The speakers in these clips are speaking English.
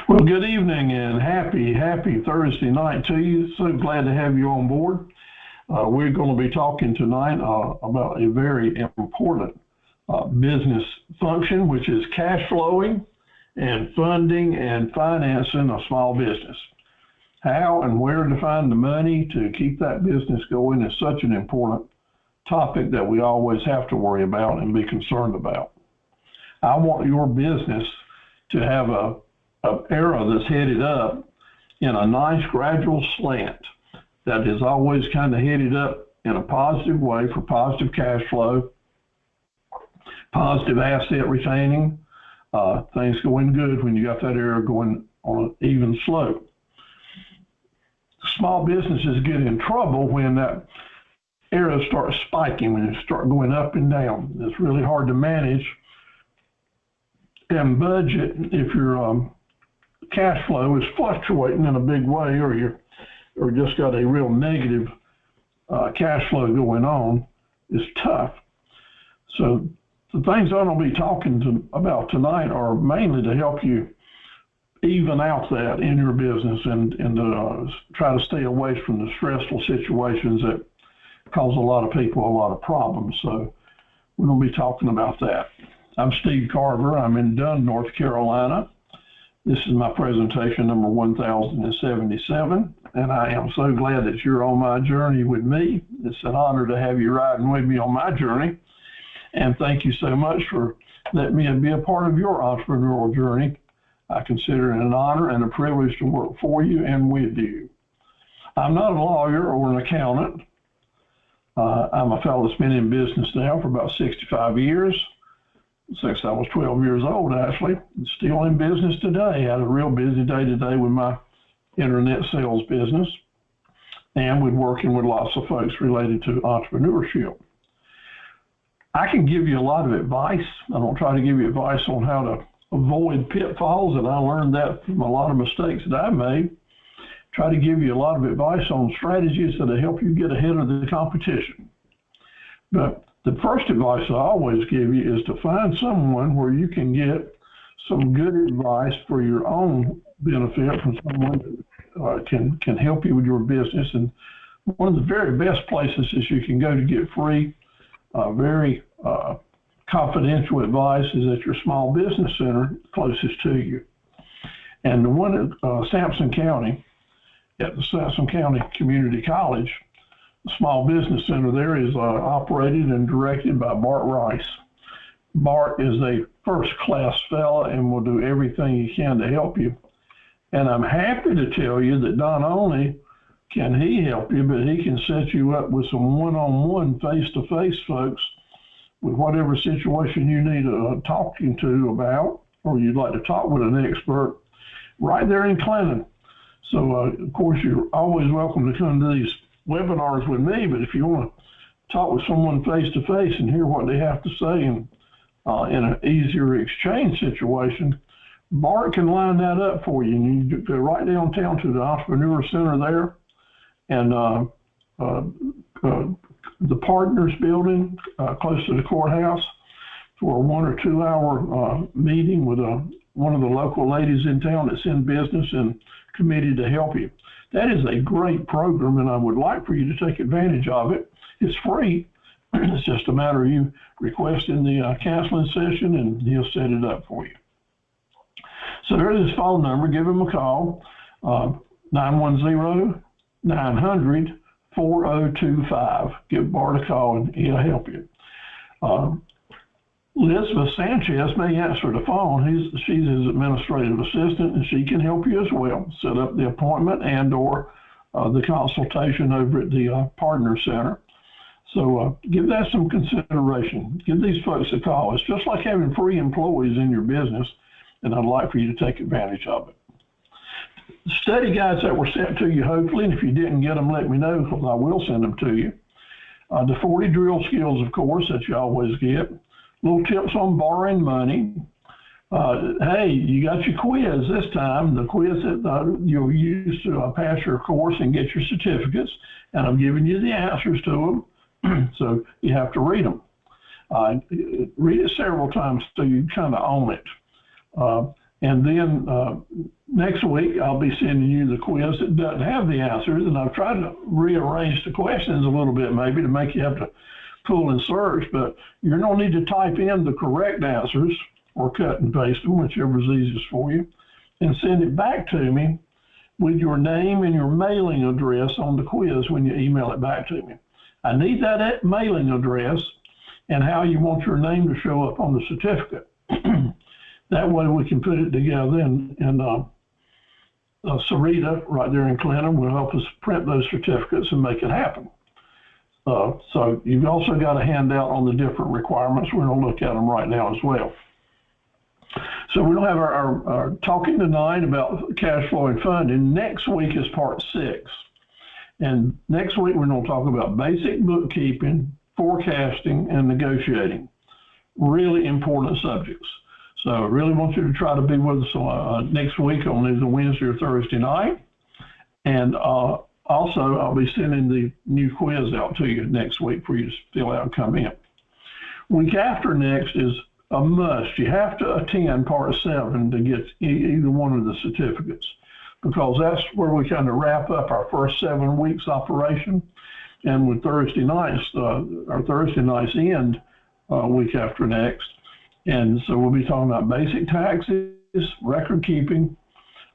Well, good evening and happy Thursday night to you. So glad to have you on board. We're going to be talking tonight about a very important business function, which is cash flowing and funding and financing a small business. How and where to find the money to keep that business going is such an important topic that we always have to worry about and be concerned about. I want your business to have an arrow that's headed up in a nice gradual slant that is always kind of headed up in a positive way for positive cash flow, positive asset retaining, things going good when you got that arrow going on an even slope. Small businesses get in trouble when that arrow starts spiking, when it starts going up and down. It's really hard to manage and budget if your cash flow is fluctuating in a big way, or just got a real negative cash flow going on. Is tough. So the things I'm going to be talking about tonight are mainly to help you even out that in your business and try to stay away from the stressful situations that cause a lot of people a lot of problems. So we're going to be talking about that. I'm Steve Carver. I'm in Dunn, North Carolina. This is my presentation number 1077, and I am so glad that you're on my journey with me. It's an honor to have you riding with me on my journey, and thank you so much for letting me be a part of your entrepreneurial journey. I consider it an honor and a privilege to work for you and with you. I'm not a lawyer or an accountant. I'm a fellow that's been in business now for about 65 years. Since I was 12 years old, actually. Still in business today. Had a real busy day today with my internet sales business and with working with lots of folks related to entrepreneurship. I can give you a lot of advice. I don't try to give you advice on how to avoid pitfalls, and I learned that from a lot of mistakes that I made. Try to give you a lot of advice on strategies that'll help you get ahead of the competition. But the first advice I always give you is to find someone where you can get some good advice for your own benefit from someone that can help you with your business. And one of the very best places is you can go to get free, very confidential advice is at your small business center closest to you. And the one at Sampson County, at the Sampson County Community College, Small Business Center there is operated and directed by Bart Rice. Bart is a first-class fella and will do everything he can to help you. And I'm happy to tell you that not only can he help you, but he can set you up with some one-on-one, face-to-face folks with whatever situation you need talking to about, or you'd like to talk with an expert right there in Clinton. So, of course, you're always welcome to come to these webinars with me, but if you want to talk with someone face to face and hear what they have to say and in an easier exchange situation, Bart can line that up for you. And you go right downtown to the Entrepreneur Center there, and the Partners Building close to the courthouse for a 1 or 2 hour meeting with one of the local ladies in town that's in business and committed to help you. That is a great program, and I would like for you to take advantage of it. It's free. It's just a matter of you requesting the counseling session, and he'll set it up for you. So there's his phone number. Give him a call, 910-900-4025. Give Bart a call, and he'll help you. Elizabeth Sanchez may answer the phone. She's his administrative assistant, and she can help you as well. Set up the appointment and or the consultation over at the Partner Center. So give that some consideration. Give these folks a call. It's just like having free employees in your business, and I'd like for you to take advantage of it. The study guides that were sent to you, hopefully, and if you didn't get them, let me know, because I will send them to you. The 40 drill skills, of course, that you always get. Little tips on borrowing money. Hey, you got your quiz this time, the quiz that you'll use to pass your course and get your certificates, and I'm giving you the answers to them, so you have to read them. Read it several times so you kind of own it. And then next week, I'll be sending you the quiz that doesn't have the answers. And I've tried to rearrange the questions a little bit, maybe to make you have to pull and search, but you're going to need to type in the correct answers or cut and paste them, whichever is easiest for you, and send it back to me with your name and your mailing address on the quiz when you email it back to me. I need that mailing address and how you want your name to show up on the certificate. That way we can put it together, and Sarita right there in Clinton will help us print those certificates and make it happen. So you've also got a handout on the different requirements. We're going to look at them right now as well. So we're going to have our talking tonight about cash flow and funding. Next week is part 6. And next week we're going to talk about basic bookkeeping, forecasting, and negotiating. Really important subjects. So I really want you to try to be with us next week on either Wednesday or Thursday night. And also, I'll be sending the new quiz out to you next week for you to fill out and come in. Week after next is a must. You have to attend part 7 to get either one of the certificates, because that's where we kind of wrap up our first 7 weeks operation. And with Thursday nights, our Thursday nights end week after next. And so we'll be talking about basic taxes, record keeping.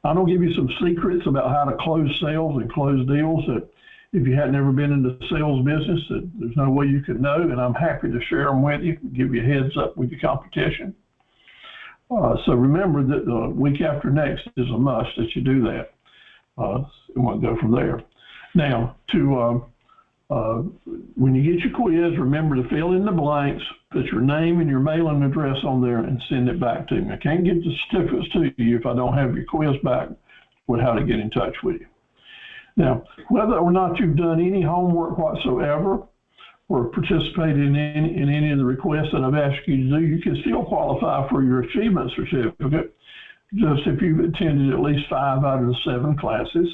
I'm going to give you some secrets about how to close sales and close deals that if you hadn't ever been in the sales business, that there's no way you could know, and I'm happy to share them with you, give you a heads up with your competition. So remember that the week after next is a must that you do that. We'll go from there. Now, when you get your quiz, remember to fill in the blanks, put your name and your mailing address on there, and send it back to me. I can't get the certificates to you if I don't have your quiz back with how to get in touch with you. Now, whether or not you've done any homework whatsoever or participated in any of the requests that I've asked you to do, you can still qualify for your achievement certificate, just if you've attended at least 5 out of the 7 classes.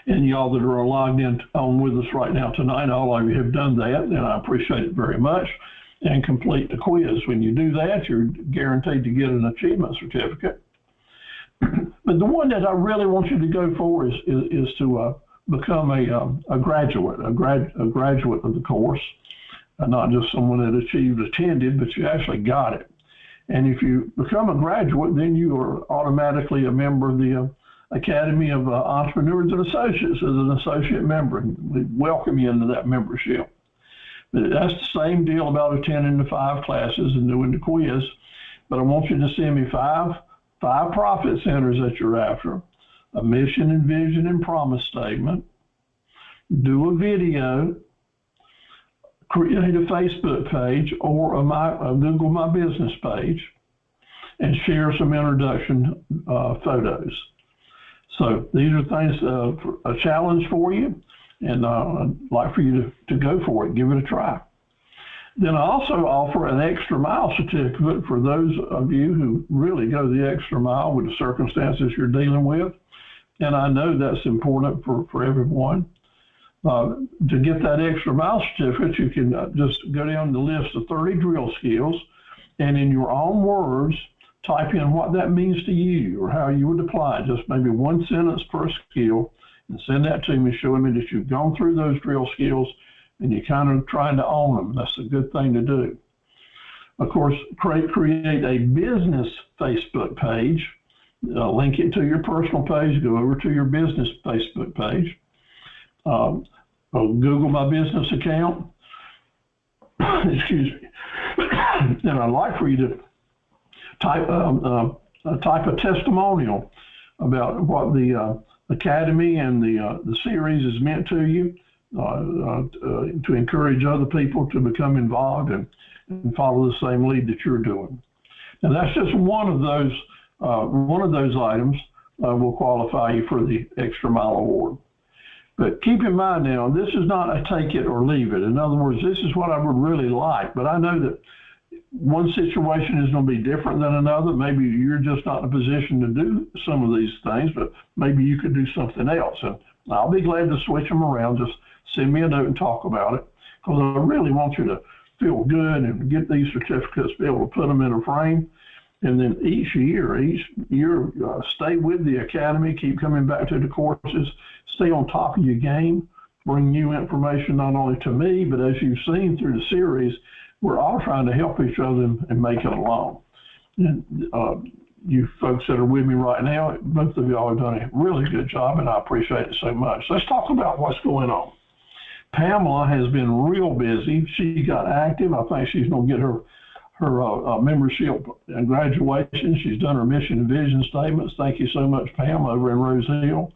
And y'all that are logged in on with us right now tonight, all of you have done that, and I appreciate it very much. And complete the quiz. When you do that, you're guaranteed to get an achievement certificate. But the one that I really want you to go for is to become a graduate of the course, not just someone that attended, but you actually got it. And if you become a graduate, then you are automatically a member of the Academy of Entrepreneurs and Associates as an associate member, and we welcome you into that membership. But that's the same deal about attending the 5 classes and doing the quiz. But I want you to send me five profit centers that you're after, a mission and vision and promise statement, do a video, create a Facebook page or a Google My Business page, and share some introduction photos. So these are things, a challenge for you, and I'd like for you to go for it, give it a try. Then I also offer an extra mile certificate for those of you who really go the extra mile with the circumstances you're dealing with. And I know that's important for everyone. To get that extra mile certificate, you can just go down the list of 30 drill skills, and in your own words, type in what that means to you or how you would apply it, just maybe 1 sentence per skill, and send that to me showing me that you've gone through those drill skills and you're kind of trying to own them. That's a good thing to do. Of course, create a business Facebook page, link it to your personal page, go over to your business Facebook page, Google My Business account, excuse me, and I'd like for you to type a testimonial about what the Academy and the series has meant to you, to encourage other people to become involved and follow the same lead that you're doing. And that's just one of those items will qualify you for the Extra Mile Award. But keep in mind now, this is not a take it or leave it. In other words, this is what I would really like, but I know that one situation is going to be different than another. Maybe you're just not in a position to do some of these things, but maybe you could do something else. And I'll be glad to switch them around. Just send me a note and talk about it, because I really want you to feel good and get these certificates, be able to put them in a frame And then each year, stay with the academy, keep coming back to the courses, stay on top of your game, bring new information not only to me, but as you've seen through the series, we're all trying to help each other and make it along. And you folks that are with me right now, both of y'all have done a really good job, and I appreciate it so much. Let's talk about what's going on. Pamela has been real busy. She got active. I think she's going to get her membership and graduation. She's done her mission and vision statements. Thank you so much, Pam, over in Rose Hill.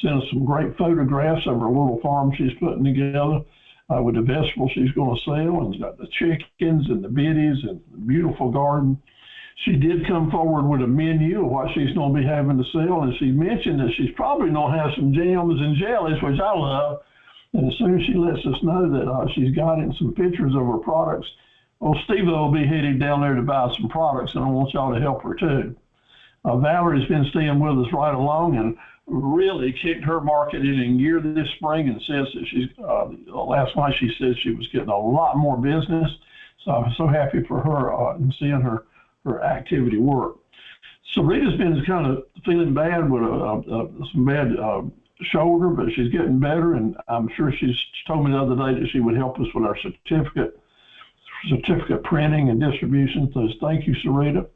Sent us some great photographs of her little farm she's putting together with the vegetables she's going to sell, and got the chickens and the biddies and the beautiful garden. She did come forward with a menu of what she's going to be having to sell, and she mentioned that she's probably going to have some jams and jellies, which I love. And as soon as she lets us know that she's got in some pictures of her products, well, Steve will be heading down there to buy some products, and I want y'all to help her too. Valerie's been staying with us right along and really kicked her marketing in gear this spring, and says that she's, last night she said she was getting a lot more business. So I'm so happy for her and seeing her activity work. Sarita's been kind of feeling bad with some bad shoulder, but she's getting better, and I'm sure she told me the other day that she would help us with our certificate printing and distribution. So thank you, Sarita.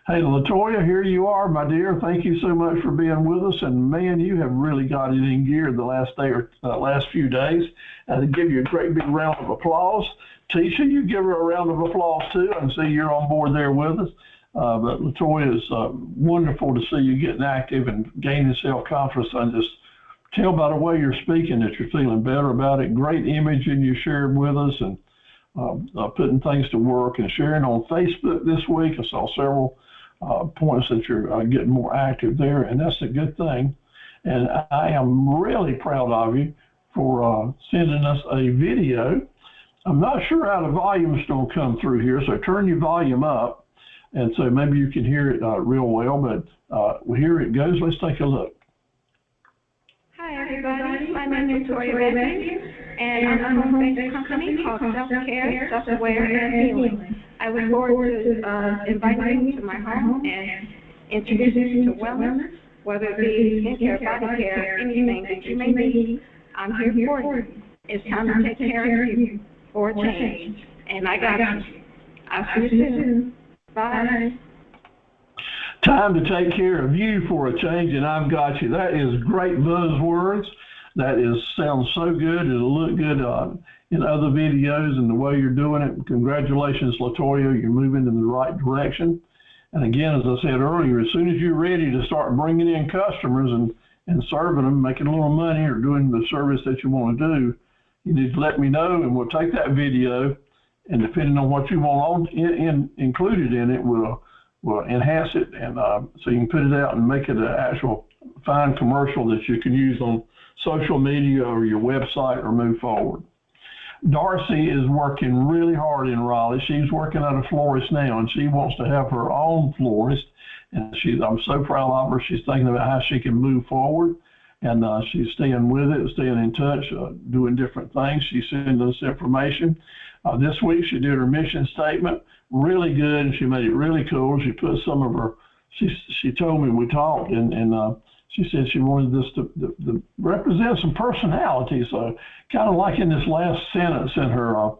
Hey, LaToya, here you are, my dear. Thank you so much for being with us. And man, you have really got it in gear the last day or last few days. To give you a great big round of applause. Tisha, you give her a round of applause too. I can see you're on board there with us. But LaToya, is wonderful to see you getting active and gaining self-confidence. I just tell by the way you're speaking that you're feeling better about it. Great imaging you shared with us, and putting things to work and sharing on Facebook this week. I saw several points that you're getting more active there, and that's a good thing. And I am really proud of you for sending us a video. I'm not sure how the volume is going to come through here, so turn your volume up, and so maybe you can hear it real well, but here it goes. Let's take a look. Hi everybody, my name is Victoria Matthews, and I'm from a home-based company called Self-Care, Self-Aware, and Healing. I look forward to inviting you to my home and introducing you to wellness, whether it be skincare, body care, anything that you may need. I'm here for you. It's time to take care of you for a change, and I got you. I'll see you soon. Bye. Time to take care of you for a change, and I've got you. That is great buzzwords. That sounds so good. It'll look good in other videos and the way you're doing it. Congratulations, LaToya. You're moving in the right direction. And again, as I said earlier, as soon as you're ready to start bringing in customers and serving them, making a little money or doing the service that you want to do, you need to let me know, and we'll take that video, and depending on what you want included in it, we'll enhance it, and so you can put it out and make it an actual fine commercial that you can use on social media or your website or move forward. Darcy is working really hard in Raleigh. She's working at a florist now, and she wants to have her own florist. And I'm so proud of her. She's thinking about how she can move forward, and she's staying with it, staying in touch, doing different things. She's sending us information. This week she did her mission statement, really good, and she made it really cool. She put some of her, she told me, we talked, and she said she wanted this to represent some personality. So kind of like in this last sentence in her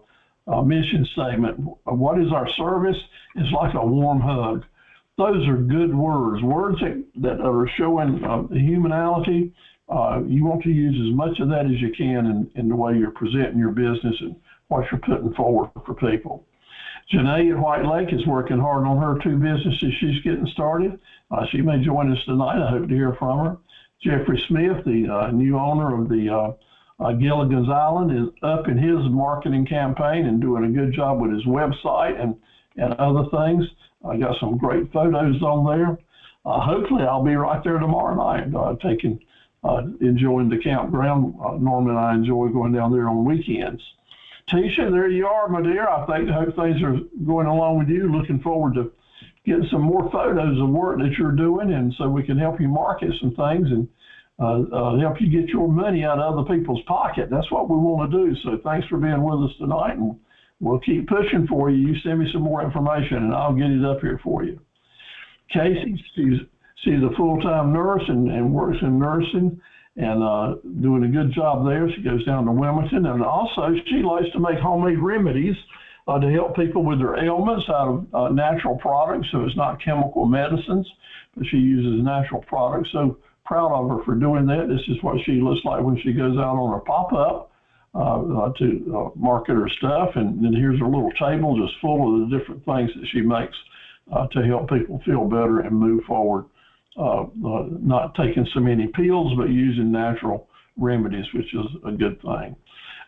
mission statement, what is our service? It's like a warm hug. Those are good words that are showing humanality. You want to use as much of that as you can in the way you're presenting your business and what you're putting forward for people. Janae at White Lake is working hard on her 2 businesses she's getting started. She may join us tonight. I hope to hear from her. Jeffrey Smith, the new owner of the Gilligan's Island, is up in his marketing campaign and doing a good job with his website and other things. I got some great photos on there. Hopefully I'll be right there tomorrow night enjoying the campground. Norman and I enjoy going down there on weekends. Tisha, there you are, my dear. I hope things are going along with you. Looking forward to getting some more photos of work that you're doing, and so we can help you market some things and help you get your money out of other people's pocket. That's what we want to do. So thanks for being with us tonight, and we'll keep pushing for you. You send me some more information, and I'll get it up here for you. Casey, she's a full-time nurse and works in nursing and doing a good job there. She goes down to Wilmington, and also she likes to make homemade remedies to help people with their ailments out of natural products. So it's not chemical medicines, but she uses natural products. So proud of her for doing that. This is what she looks like when she goes out on her pop-up to market her stuff. And then here's her little table just full of the different things that she makes to help people feel better and move forward, not taking so many pills, but using natural remedies, which is a good thing.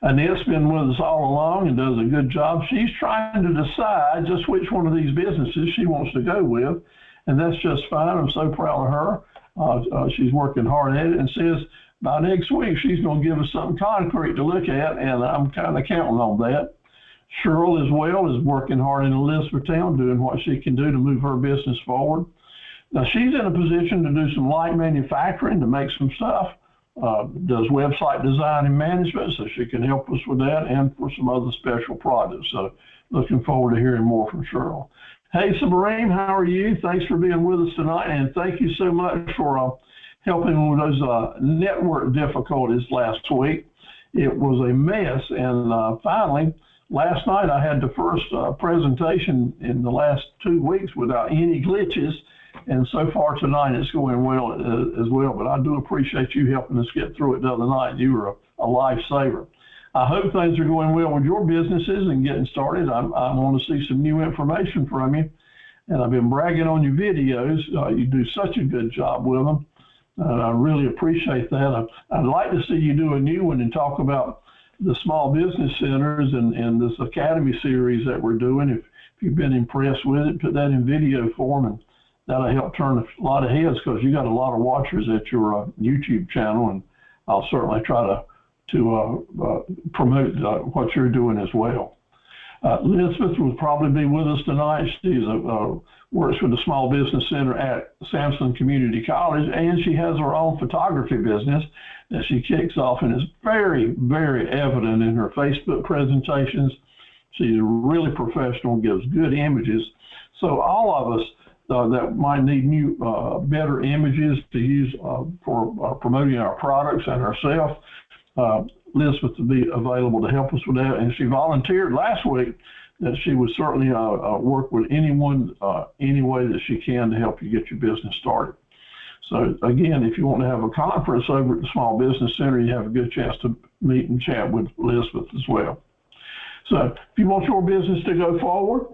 Annette's been with us all along and does a good job. She's trying to decide just which one of these businesses she wants to go with, and that's just fine. I'm so proud of her. She's working hard at it and says by next week she's going to give us something concrete to look at, and I'm kind of counting on that. Cheryl as well is working hard in Elizabethtown, doing what she can do to move her business forward. Now she's in a position to do some light manufacturing, to make some stuff. Does website design and management, so she can help us with that and for some other special projects. So looking forward to hearing more from Cheryl. Hey, Sabrine, how are you? Thanks for being with us tonight, and thank you so much for helping with those network difficulties last week. It was a mess, and finally, last night I had the first presentation in the last 2 weeks without any glitches. And so far tonight, it's going well as well. But I do appreciate you helping us get through it the other night. You were a lifesaver. I hope things are going well with your businesses and getting started. I want to see some new information from you. And I've been bragging on your videos. You do such a good job with them. I really appreciate that. I'd like to see you do a new one and talk about the small business centers and this Academy series that we're doing. If you've been impressed with it, put that in video form, and that'll help turn a lot of heads, because you got a lot of watchers at your YouTube channel, and I'll certainly try to promote what you're doing as well. Elizabeth will probably be with us tonight. She works with the Small Business Center at Sampson Community College, and she has her own photography business that she kicks off, and is very, very evident in her Facebook presentations. She's really professional, gives good images. So all of us that might need new, better images to use for promoting our products and ourselves, Elizabeth will be available to help us with that. And she volunteered last week that she would certainly work with anyone, any way that she can to help you get your business started. So again, if you want to have a conference over at the Small Business Center, you have a good chance to meet and chat with Elizabeth as well. So if you want your business to go forward,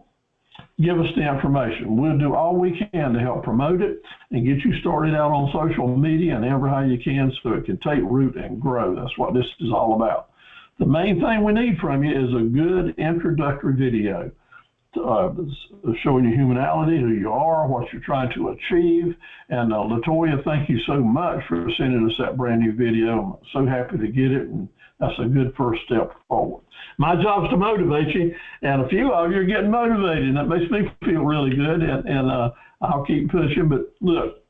give us the information. We'll do all we can to help promote it and get you started out on social media and ever how you can, so it can take root and grow. That's what this is all about. The main thing we need from you is a good introductory video showing you humanity, who you are, what you're trying to achieve. And Latoya, thank you so much for sending us that brand new video. I'm so happy to get it, and that's a good first step forward. My job is to motivate you, and a few of you are getting motivated, and that makes me feel really good, and I'll keep pushing. But look,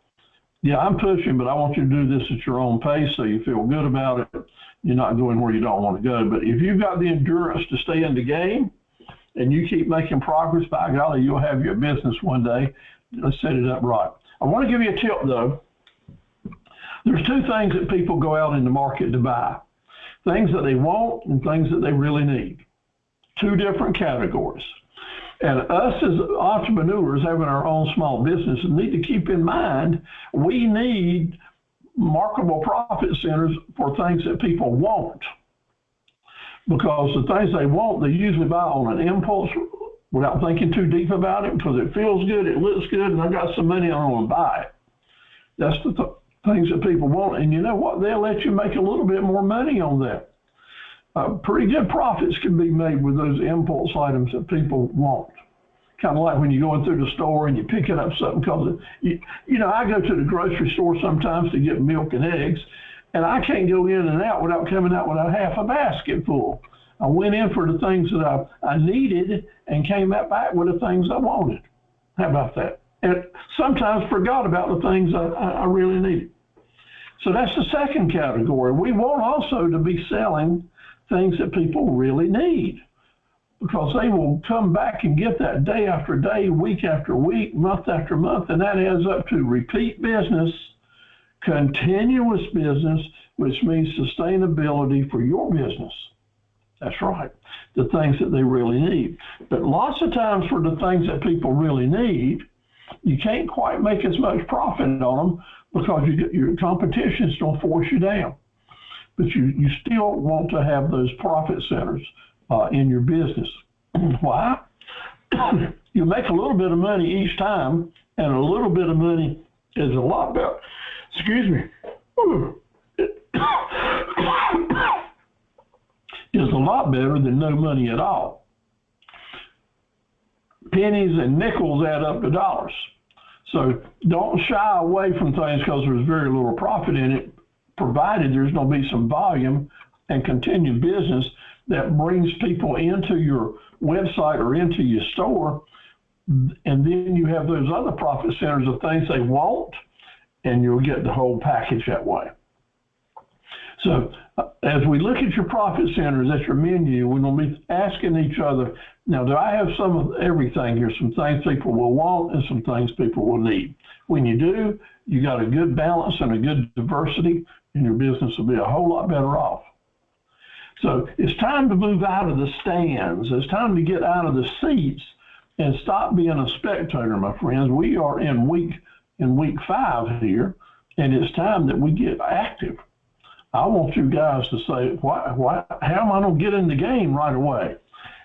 yeah, I'm pushing, but I want you to do this at your own pace so you feel good about it. You're not going where you don't want to go. But if you've got the endurance to stay in the game and you keep making progress, by golly, you'll have your business one day. Let's set it up right. I want to give you a tip, though. There's two things that people go out in the market to buy: things that they want and things that they really need. Two different categories. And us as entrepreneurs having our own small business need to keep in mind we need marketable profit centers for things that people want. Because the things they want, they usually buy on an impulse without thinking too deep about it, because it feels good, it looks good, and I got some money, I want to buy it. That's the things that people want. And you know what? They'll let you make a little bit more money on that. Pretty good profits can be made with those impulse items that people want. Kind of like when you're going through the store and you're picking up something, because you know, I go to the grocery store sometimes to get milk and eggs, and I can't go in and out without coming out with a half a basket full. I went in for the things that I needed and came back with the things I wanted. How about that? And sometimes forgot about the things I really needed. So that's the second category. We want also to be selling things that people really need. because they will come back and get that day after day, week after week, month after month, and that adds up to repeat business, continuous business, which means sustainability for your business. That's right, the things that they really need. But lots of times for the things that people really need, you can't quite make as much profit on them because your competition is going to force you down. But you still want to have those profit centers in your business. Why? You make a little bit of money each time, and a little bit of money is a lot better. Excuse me. Is a lot better than no money at all. Pennies and nickels add up to dollars. So don't shy away from things because there's very little profit in it, provided there's going to be some volume and continued business that brings people into your website or into your store. And then you have those other profit centers of things they want, and you'll get the whole package that way. So as we look at your profit centers, at your menu, we're going to be asking each other, now, do I have some of everything here? Some things people will want and some things people will need. When you do, you got a good balance and a good diversity, and your business will be a whole lot better off. So it's time to move out of the stands. It's time to get out of the seats and stop being a spectator, my friends. We are in week 5 here, and it's time that we get active. I want you guys to say, how am I going to get in the game right away?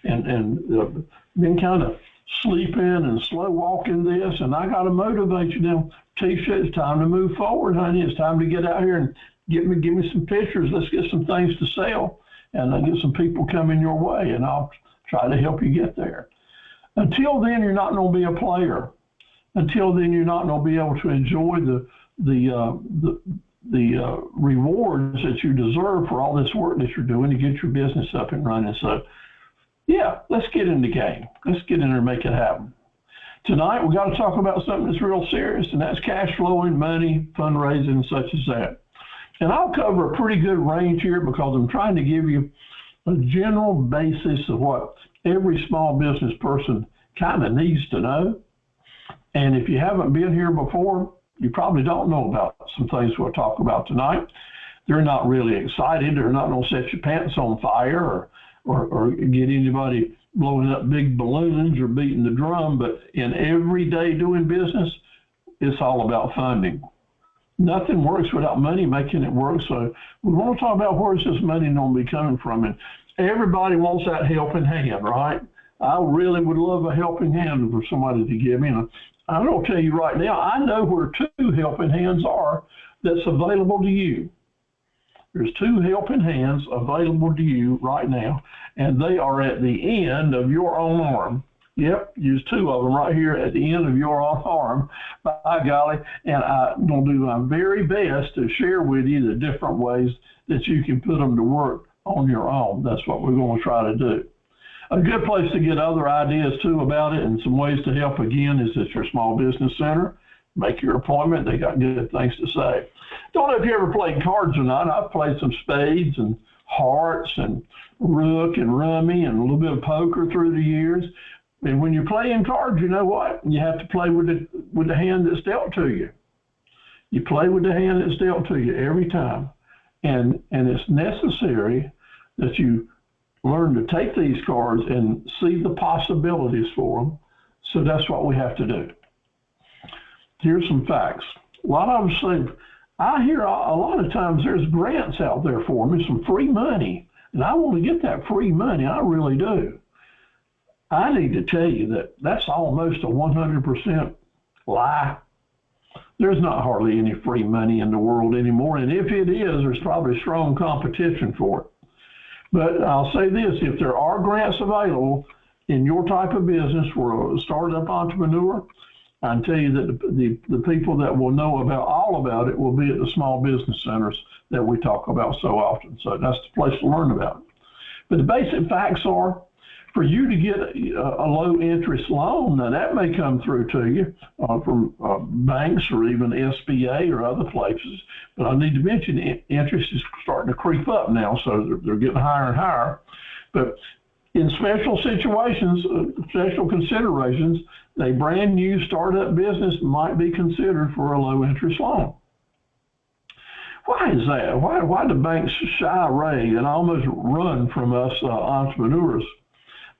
And been kind of sleeping and slow walking this, and I got to motivate you now. T-shirt, it's time to move forward, honey. It's time to get out here and give me some pictures. Let's get some things to sell, and get some people coming your way, and I'll try to help you get there. Until then, you're not going to be a player. Until then, you're not going to be able to enjoy the rewards that you deserve for all this work that you're doing to get your business up and running. So, yeah, let's get in the game. Let's get in there and make it happen. Tonight, we got to talk about something that's real serious, and that's cash flowing, money, fundraising, such as that. And I'll cover a pretty good range here because I'm trying to give you a general basis of what every small business person kind of needs to know. And if you haven't been here before, you probably don't know about some things we'll talk about tonight. They're not really excited. They're not going to set your pants on fire or get anybody blowing up big balloons or beating the drum. But in everyday doing business, it's all about funding. Nothing works without money making it work. So we want to talk about where's this money going to be coming from. And everybody wants that helping hand, right? I really would love a helping hand for somebody to give me. And I'm going to tell you right now, I know where 2 helping hands are that's available to you. There's 2 helping hands available to you right now, and they are at the end of your own arm. Yep, use 2 of them right here at the end of your own arm, by golly. And I'm going to do my very best to share with you the different ways that you can put them to work on your own. That's what we're going to try to do. A good place to get other ideas too about it and some ways to help again is at your small business center. Make your appointment. They got good things to say. Don't know if you ever played cards or not. I've played some spades and hearts and rook and rummy and a little bit of poker through the years. And when you're playing cards, you know what? You have to play with the hand that's dealt to you. You play with the hand that's dealt to you every time. And it's necessary that you learn to take these cards and see the possibilities for them. So that's what we have to do. Here's some facts. A lot of them say, I hear a lot of times there's grants out there for me, some free money, and I want to get that free money. I really do. I need to tell you that that's almost a 100% lie. There's not hardly any free money in the world anymore, and if it is, there's probably strong competition for it. But I'll say this, if there are grants available in your type of business for a startup entrepreneur, I can tell you that the people that will know all about it will be at the small business centers that we talk about so often. So that's the place to learn about it. But the basic facts are, for you to get a low interest loan, now that may come through to you from banks or even SBA or other places. But I need to mention interest is starting to creep up now, so they're getting higher and higher. But In special situations, special considerations, a brand new startup business might be considered for a low interest loan. Why is that? Why do banks shy away and almost run from us entrepreneurs?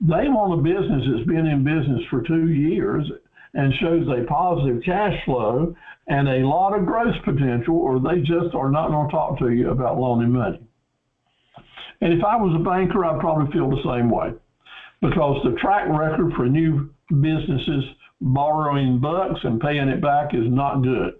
They want a business that's been in business for 2 years and shows a positive cash flow and a lot of growth potential, or they just are not going to talk to you about loaning money. And if I was a banker, I'd probably feel the same way, because the track record for new businesses borrowing bucks and paying it back is not good.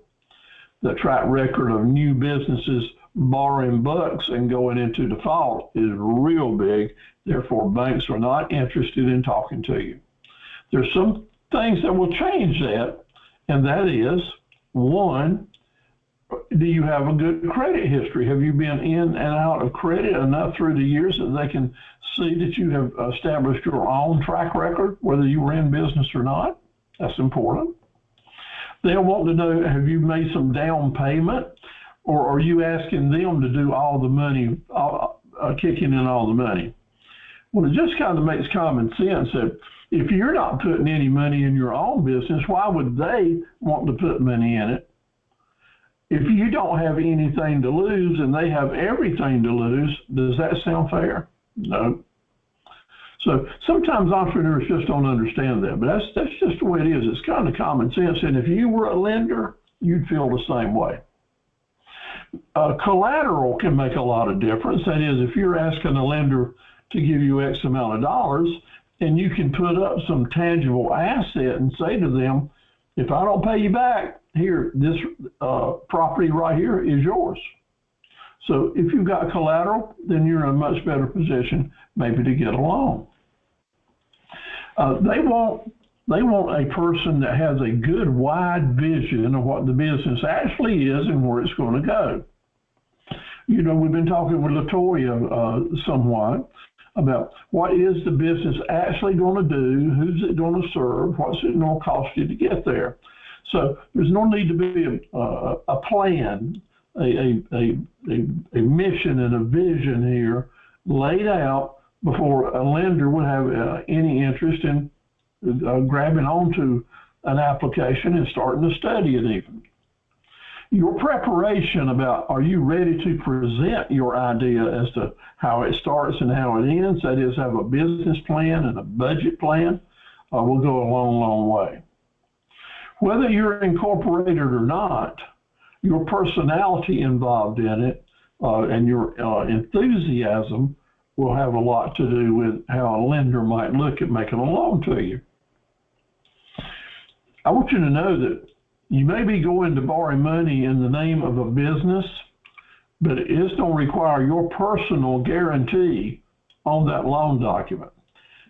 The track record of new businesses borrowing bucks and going into default is real big. Therefore, banks are not interested in talking to you. There's some things that will change that, and that is, one, do you have a good credit history? Have you been in and out of credit enough through the years that they can see that you have established your own track record, whether you were in business or not? That's important. They'll want to know, have you made some down payment, or are you asking them to do all the money, kicking in all the money? Well, it just kind of makes common sense that if you're not putting any money in your own business, why would they want to put money in it? If you don't have anything to lose and they have everything to lose, does that sound fair? No. So sometimes entrepreneurs just don't understand that, but that's just the way it is. It's kind of common sense. And if you were a lender, you'd feel the same way. Collateral can make a lot of difference. That is, if you're asking a lender to give you X amount of dollars, and you can put up some tangible asset and say to them, if I don't pay you back, here, this property right here is yours. So if you've got collateral, then you're in a much better position maybe to get a loan. They want a person that has a good wide vision of what the business actually is and where it's going to go. You know, we've been talking with LaToya somewhat about what is the business actually going to do, who's it going to serve, what's it going to cost you to get there. So there's no need to be a plan, a mission and a vision here laid out before a lender would have any interest in grabbing onto an application and starting to study it even. Your preparation about, are you ready to present your idea as to how it starts and how it ends, that is, have a business plan and a budget plan, will go a long, long way. Whether you're incorporated or not, your personality involved in it and your enthusiasm will have a lot to do with how a lender might look at making a loan to you. I want you to know that you may be going to borrow money in the name of a business, but it's going to require your personal guarantee on that loan document.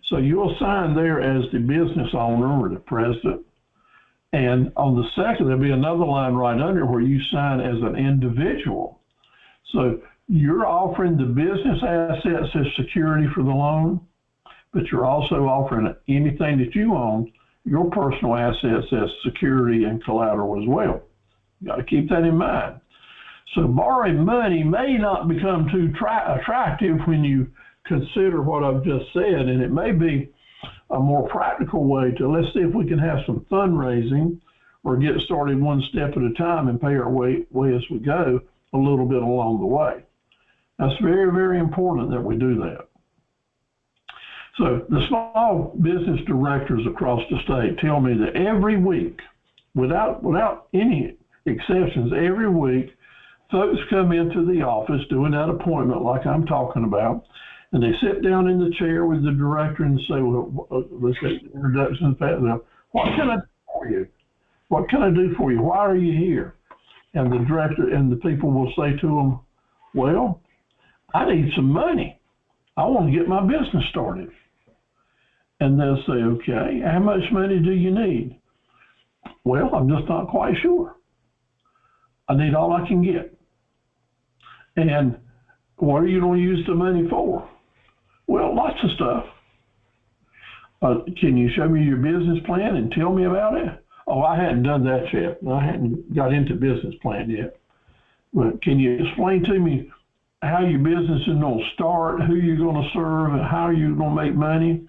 So you'll sign there as the business owner or the president. And on the second, there'll be another line right under where you sign as an individual. So you're offering the business assets as security for the loan, but you're also offering anything that you own, your personal assets as security and collateral as well. You got to keep that in mind. So borrowing money may not become too attractive when you consider what I've just said, and it may be a more practical way to, let's see if we can have some fundraising or get started one step at a time and pay our way as we go a little bit along the way. That's very, very important that we do that. So the small business directors across the state tell me that every week, without any exceptions, every week, folks come into the office doing that appointment like I'm talking about, and they sit down in the chair with the director and say, well, let's get introductions. What can I do for you? What can I do for you? Why are you here? And the director and the people will say to them, well, I need some money. I want to get my business started. And they'll say, okay, how much money do you need? Well, I'm just not quite sure. I need all I can get. And what are you going to use the money for? Well, lots of stuff. Can you show me your business plan and tell me about it? Oh, I hadn't done that yet. I hadn't got into business plan yet. But can you explain to me how your business is going to start, who you're going to serve, and how you're going to make money,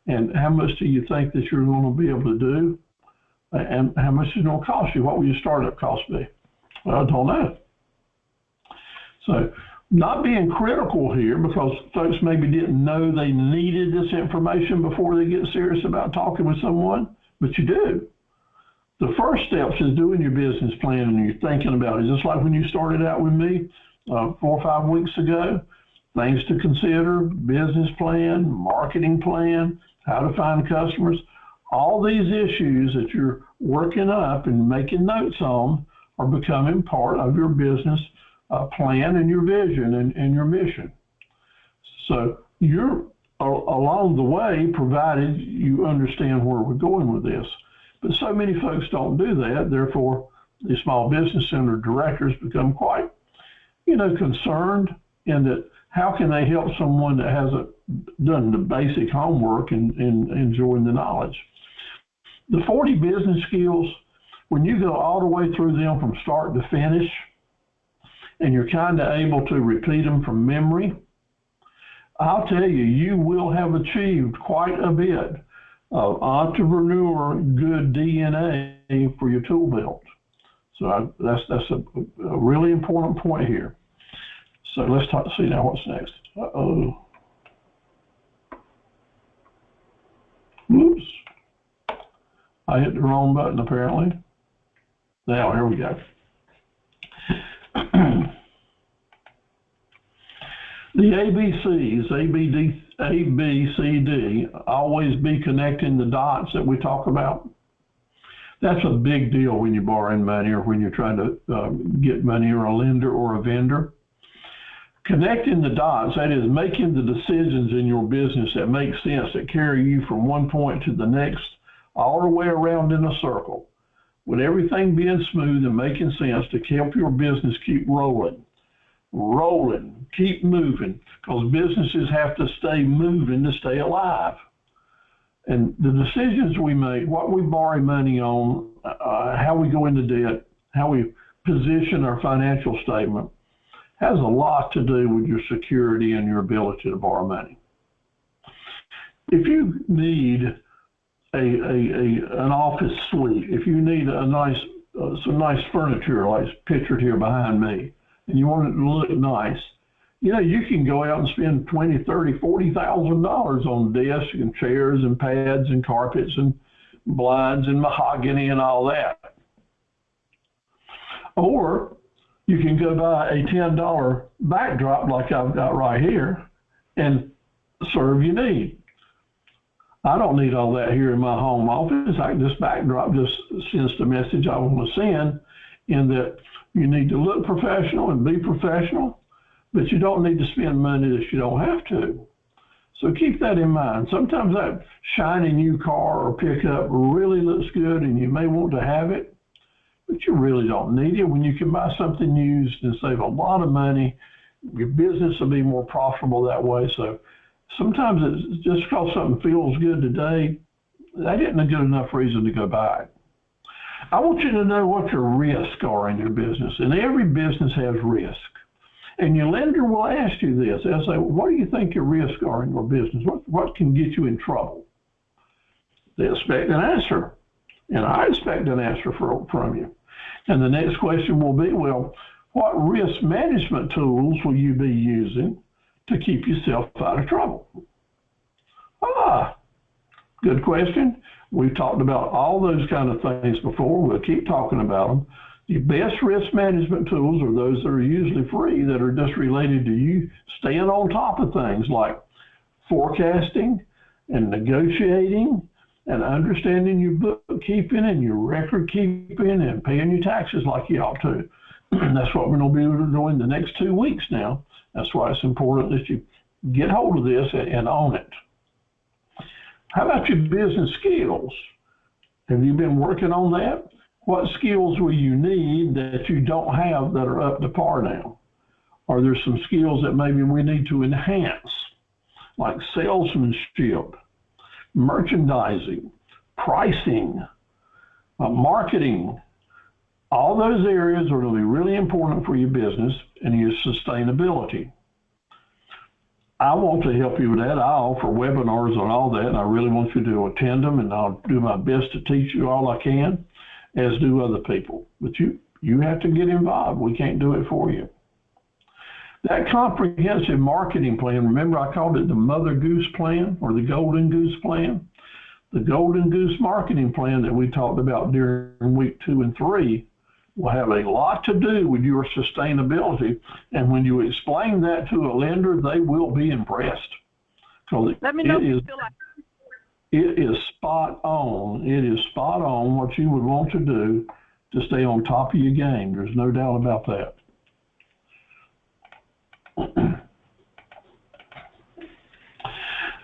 and how much do you think that you're going to be able to do, and how much is it going to cost you? What will your startup cost be? Well, I don't know. So not being critical here because folks maybe didn't know they needed this information before they get serious about talking with someone, but you do. The first steps is doing your business plan and you're thinking about it. Just like when you started out with me 4 or 5 weeks ago, things to consider, business plan, marketing plan, how to find customers. All these issues that you're working up and making notes on are becoming part of your business plan and your vision and your mission. So you're along the way, provided you understand where we're going with this. But so many folks don't do that. Therefore, the small business center directors become quite, concerned in that how can they help someone that hasn't done the basic homework and enjoying the knowledge. The 40 business skills, when you go all the way through them from start to finish, and you're kind of able to repeat them from memory, I'll tell you, you will have achieved quite a bit of entrepreneur good DNA for your tool belt. So that's a really important point here. So let's see now what's next. Uh-oh. Oops. I hit the wrong button apparently. Now, here we go. The ABCs, A, B, C, D, always be connecting the dots that we talk about. That's a big deal when you're borrowing money or when you're trying to get money or a lender or a vendor. Connecting the dots, that is making the decisions in your business that make sense, that carry you from one point to the next, all the way around in a circle, with everything being smooth and making sense to help your business keep rolling, keep moving, because businesses have to stay moving to stay alive. And the decisions we make, what we borrow money on, how we go into debt, how we position our financial statement, has a lot to do with your security and your ability to borrow money. If you need an office suite, if you need some nice furniture like pictured here behind me, and you want it to look nice, you can go out and spend $20,000, $30,000, $40,000 on desks and chairs and pads and carpets and blinds and mahogany and all that. Or you can go buy a $10 backdrop like I've got right here and serve your need. I don't need all that here in my home office. This backdrop just sends the message I want to send, in that you need to look professional and be professional, but you don't need to spend money that you don't have to. So keep that in mind. Sometimes that shiny new car or pickup really looks good and you may want to have it, but you really don't need it when you can buy something used and save a lot of money. Your business will be more profitable that way. So sometimes it's just because something feels good today, that isn't a good enough reason to go buy it. I want you to know what your risks are in your business, and every business has risk. And your lender will ask you this. They'll say, what do you think your risks are in your business? What can get you in trouble? They expect an answer, and I expect an answer from you. And the next question will be, well, what risk management tools will you be using to keep yourself out of trouble? Good question. We've talked about all those kind of things before. We'll keep talking about them. The best risk management tools are those that are usually free, that are just related to you staying on top of things like forecasting and negotiating and understanding your bookkeeping and your record keeping and paying your taxes like you ought to. That's what we're going to be doing the next 2 weeks now. That's why it's important that you get hold of this and own it. How about your business skills? Have you been working on that? What skills will you need that you don't have that are up to par now? Are there some skills that maybe we need to enhance, like salesmanship, merchandising, pricing, marketing? All those areas are going to be really important for your business and your sustainability. I want to help you with that. I offer webinars on all that, and I really want you to attend them, and I'll do my best to teach you all I can, as do other people. But you have to get involved. We can't do it for you. That comprehensive marketing plan, remember I called it the Mother Goose Plan or the Golden Goose Plan? The Golden Goose Marketing Plan that we talked about during week 2 and 3 will have a lot to do with your sustainability. And when you explain that to a lender, they will be impressed. Let me know if you feel like it is spot on. It is spot on what you would want to do to stay on top of your game. There's no doubt about that.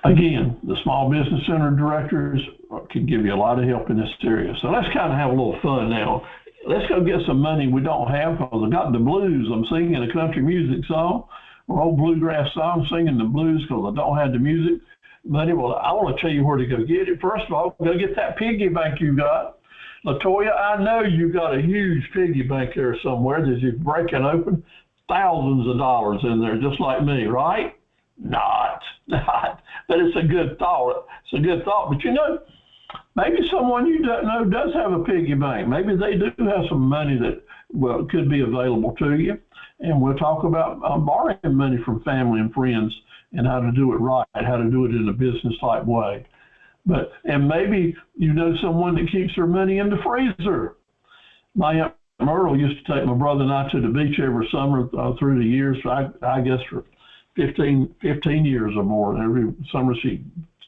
Again, the Small Business Center directors can give you a lot of help in this area. So let's kind of have a little fun now. Let's go get some money we don't have, because I got the blues. I'm singing a country music song or old bluegrass song, singing the blues because I don't have the music money. Well, I want to tell you where to go get it. First of all, go get that piggy bank you got. LaToya, I know you got a huge piggy bank there somewhere that you're breaking open. Thousands of dollars in there, just like me, right? Not. But it's a good thought. It's a good thought. But you know, maybe someone you don't know does have a piggy bank. Maybe they do have some money that, well, could be available to you. And we'll talk about borrowing money from family and friends and how to do it right, how to do it in a business-type way. And maybe you know someone that keeps their money in the freezer. My Aunt Myrtle used to take my brother and I to the beach every summer through the years. I guess for 15 years or more. Every summer she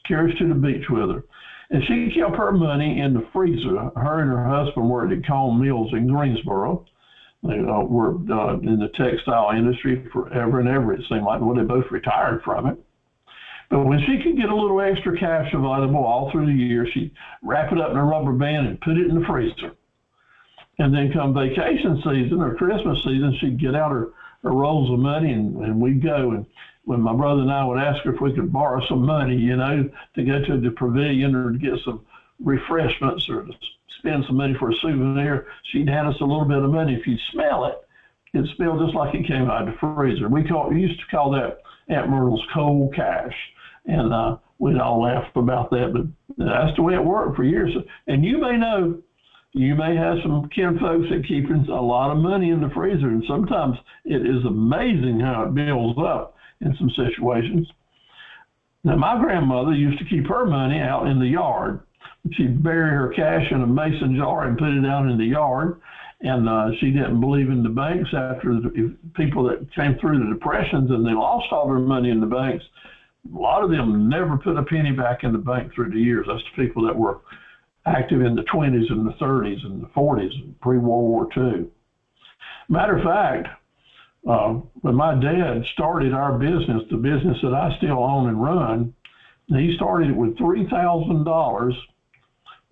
carries to the beach with her. And she kept her money in the freezer. Her and her husband worked at Cone Mills in Greensboro. They worked in the textile industry forever and ever, it seemed like. Well, they both retired from it. But when she could get a little extra cash available all through the year, she'd wrap it up in a rubber band and put it in the freezer. And then come vacation season or Christmas season, she'd get out her rolls of money and we'd go. And when my brother and I would ask her if we could borrow some money, you know, to go to the pavilion or to get some refreshments or to spend some money for a souvenir, she'd hand us a little bit of money. If you'd smell it, it'd smell just like it came out of the freezer. We used to call that Aunt Myrtle's cold cash. And we'd all laugh about that, but that's the way it worked for years. And you may know, you may have some kin folks that keep a lot of money in the freezer, and sometimes it is amazing how it builds up in some situations. Now, my grandmother used to keep her money out in the yard. She'd bury her cash in a mason jar and put it out in the yard. And she didn't believe in the banks after the people that came through the depressions and they lost all their money in the banks. A lot of them never put a penny back in the bank through the years. That's the people that were active in the 20s and the 30s and the 40s, pre-World War II. Matter of fact, when my dad started our business, the business that I still own and run, he started it with $3,000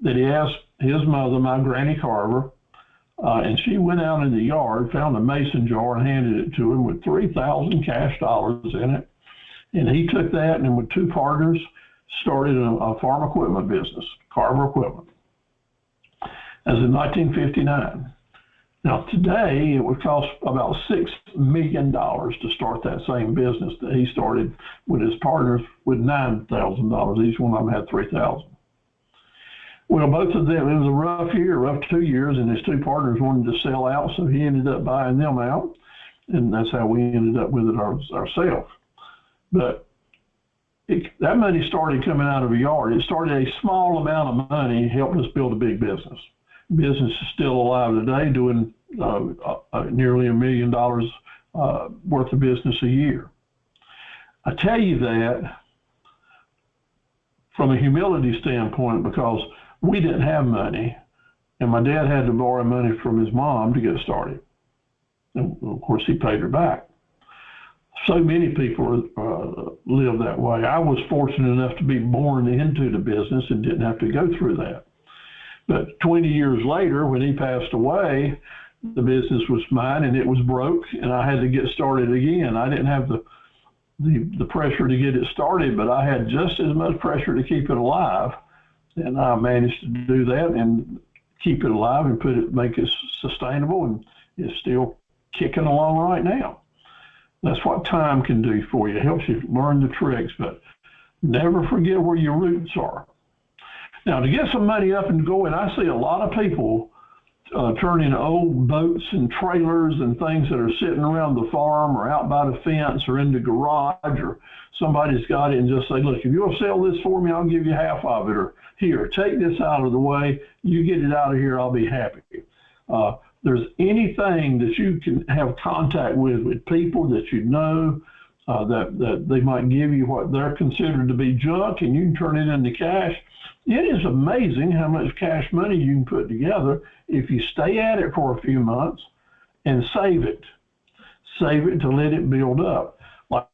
that he asked his mother, my Granny Carver, and she went out in the yard, found a mason jar and handed it to him with 3,000 cash dollars in it. And he took that and with two partners started a farm equipment business, Carver Equipment, as in 1959. Now today it would cost about $6 million to start that same business that he started with his partners with $9,000. Each one of them had $3,000. Well, both of them, it was a rough 2 years, and his two partners wanted to sell out, so he ended up buying them out, and that's how we ended up with it ourselves. But that money started coming out of a yard. It started a small amount of money, helped us build a big business. Business is still alive today, doing nearly $1 million worth of business a year. I tell you that from a humility standpoint because we didn't have money, and my dad had to borrow money from his mom to get started. And of course, he paid her back. So many people live that way. I was fortunate enough to be born into the business and didn't have to go through that. But 20 years later, when he passed away, the business was mine and it was broke, and I had to get started again. I didn't have the pressure to get it started, but I had just as much pressure to keep it alive, and I managed to do that and keep it alive and make it sustainable, and it's still kicking along right now. That's what time can do for you. It helps you learn the tricks, but never forget where your roots are. Now, to get some money up and going, I see a lot of people turning old boats and trailers and things that are sitting around the farm or out by the fence or in the garage, or somebody's got it, and just say, look, if you'll sell this for me, I'll give you half of it, or here, take this out of the way, you get it out of here, I'll be happy. There's anything that you can have contact with people that you know, that they might give you what they're considered to be junk, and you can turn it into cash. It is amazing how much cash money you can put together if you stay at it for a few months and save it. Save it to let it build up. Like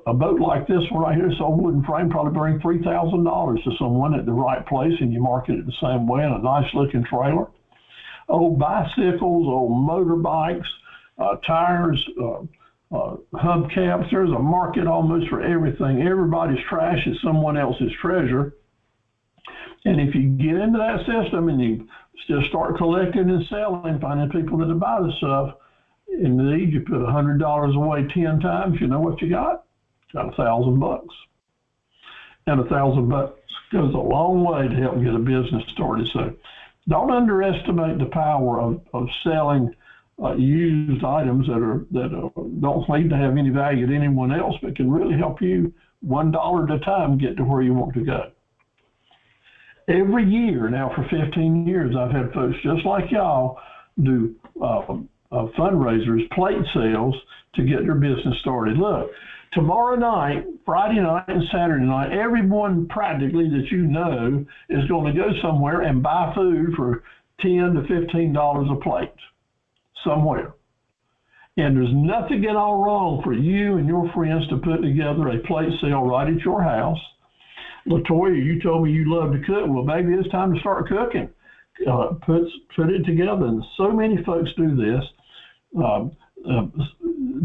a boat like this one right here, this old wooden frame, probably bring $3,000 to someone at the right place, and you market it the same way in a nice looking trailer. Old bicycles, old motorbikes, tires, hubcaps. There's a market almost for everything. Everybody's trash is someone else's treasure. And if you get into that system and you just start collecting and selling, finding people that buy the stuff, indeed, you put $100 away 10 times, you know what you got? Got $1,000. And $1,000 goes a long way to help get a business started. So don't underestimate the power of selling used items that don't need to have any value to anyone else, but can really help you $1 at a time get to where you want to go. Every year now for 15 years, I've had folks just like y'all do fundraisers, plate sales to get their business started. Look, tomorrow night, Friday night and Saturday night, everyone practically that you know is going to go somewhere and buy food for $10 to $15 a plate somewhere. And there's nothing at all wrong for you and your friends to put together a plate sale right at your house. LaToya, you told me you love to cook. Well, maybe it's time to start cooking. Put it together. And so many folks do this.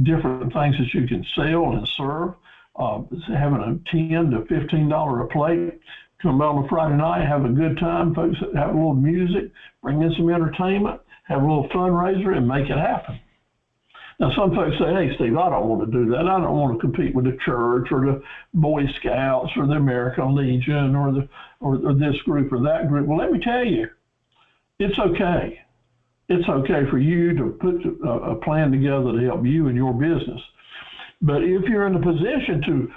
Different things that you can sell and serve. Having a $10 to $15 a plate. Come on a Friday night, have a good time. Folks have a little music, bring in some entertainment, have a little fundraiser, and make it happen. Now, some folks say, hey, Steve, I don't want to do that. I don't want to compete with the church or the Boy Scouts or the American Legion or this group or that group. Well, let me tell you, it's okay. It's okay for you to put a plan together to help you and your business. But if you're in a position to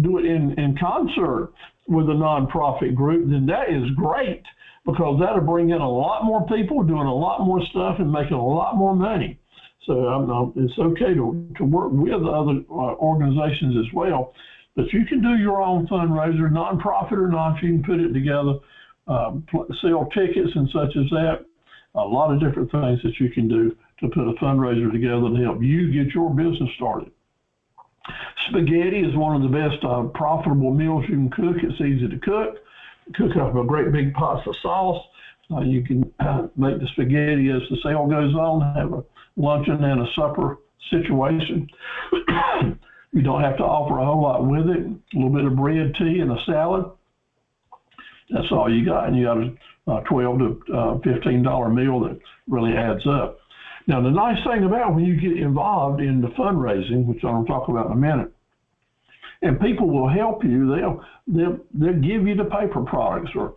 do it in concert with a nonprofit group, then that is great, because that'll bring in a lot more people doing a lot more stuff and making a lot more money. So it's okay to work with other organizations as well, but you can do your own fundraiser, nonprofit or not. You can put it together, sell tickets and such as that. A lot of different things that you can do to put a fundraiser together to help you get your business started. Spaghetti is one of the best profitable meals you can cook. It's easy to cook. Cook up a great big pot of sauce. You can make the spaghetti as the sale goes on, have a luncheon and a supper situation. You don't have to offer a whole lot with it. A little bit of bread, tea, and a salad. That's all you got, and you got a $12 to $15 meal that really adds up. Now, the nice thing about when you get involved in the fundraising, which I'm going to talk about in a minute, and people will help you. They'll give you the paper products, or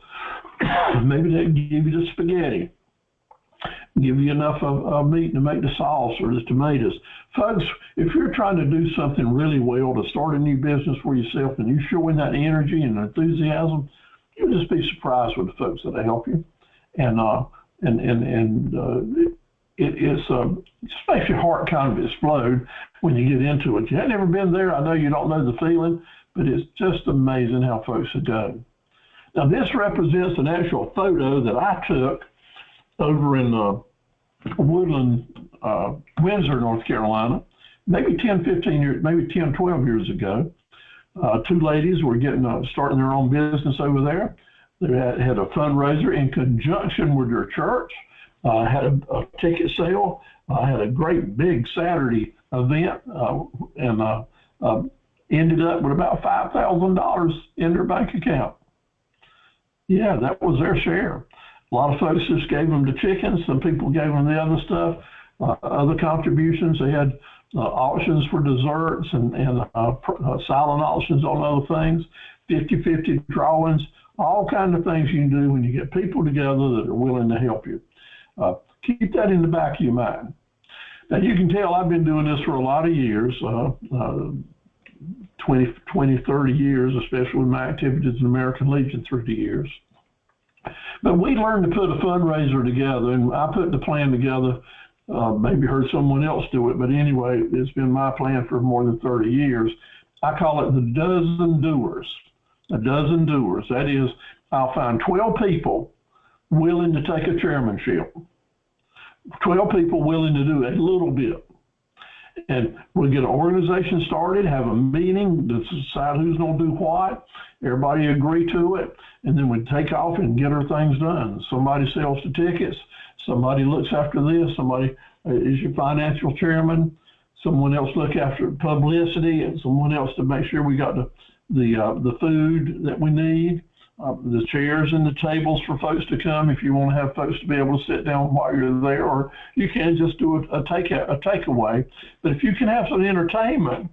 maybe they'll give you the spaghetti, give you enough of meat to make the sauce or the tomatoes. Folks, if you're trying to do something really well to start a new business for yourself, and you're showing that energy and enthusiasm, you'll just be surprised with the folks that help you. And it just makes your heart kind of explode when you get into it. If you had never been there, I know you don't know the feeling, but it's just amazing how folks have done. Now, this represents an actual photo that I took over in Woodland, Windsor, North Carolina, maybe 10, 15 years, maybe 10, 12 years ago. Two ladies were starting their own business over there. They had a fundraiser in conjunction with their church. Had a ticket sale. Had a great big Saturday event, and ended up with about $5,000 in their bank account. Yeah, that was their share. A lot of folks just gave them the chickens. Some people gave them the other stuff, other contributions. They had auctions for desserts and silent auctions on other things, 50-50 drawings, all kinds of things you can do when you get people together that are willing to help you. Keep that in the back of your mind. Now, you can tell I've been doing this for a lot of years, 20, 30 years, especially with my activities in American Legion through the years. But we learned to put a fundraiser together, and I put the plan together, maybe heard someone else do it, but anyway, it's been my plan for more than 30 years. I call it the dozen doers. A dozen doers. That is, I'll find 12 people willing to take a chairmanship. 12 people willing to do a little bit. And we'll get an organization started, have a meeting to decide who's going to do what. Everybody agree to it. And then we take off and get our things done. Somebody sells the tickets. Somebody looks after this. Somebody is your financial chairman. Someone else look after publicity, and someone else to make sure we got the food that we need, the chairs and the tables for folks to come if you want to have folks to be able to sit down while you're there, or you can just do a takeaway. But if you can have some entertainment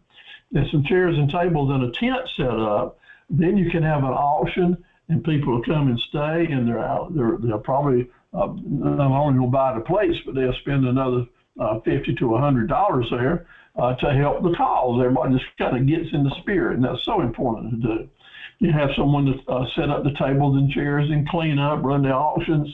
and some chairs and tables and a tent set up, then you can have an auction and people will come and stay, and they'll probably not only will buy the plates, but they'll spend another $50 to $100 there to help the cause. Everybody just kind of gets in the spirit, and that's so important to do. You have someone to set up the tables and chairs and clean up, run the auctions.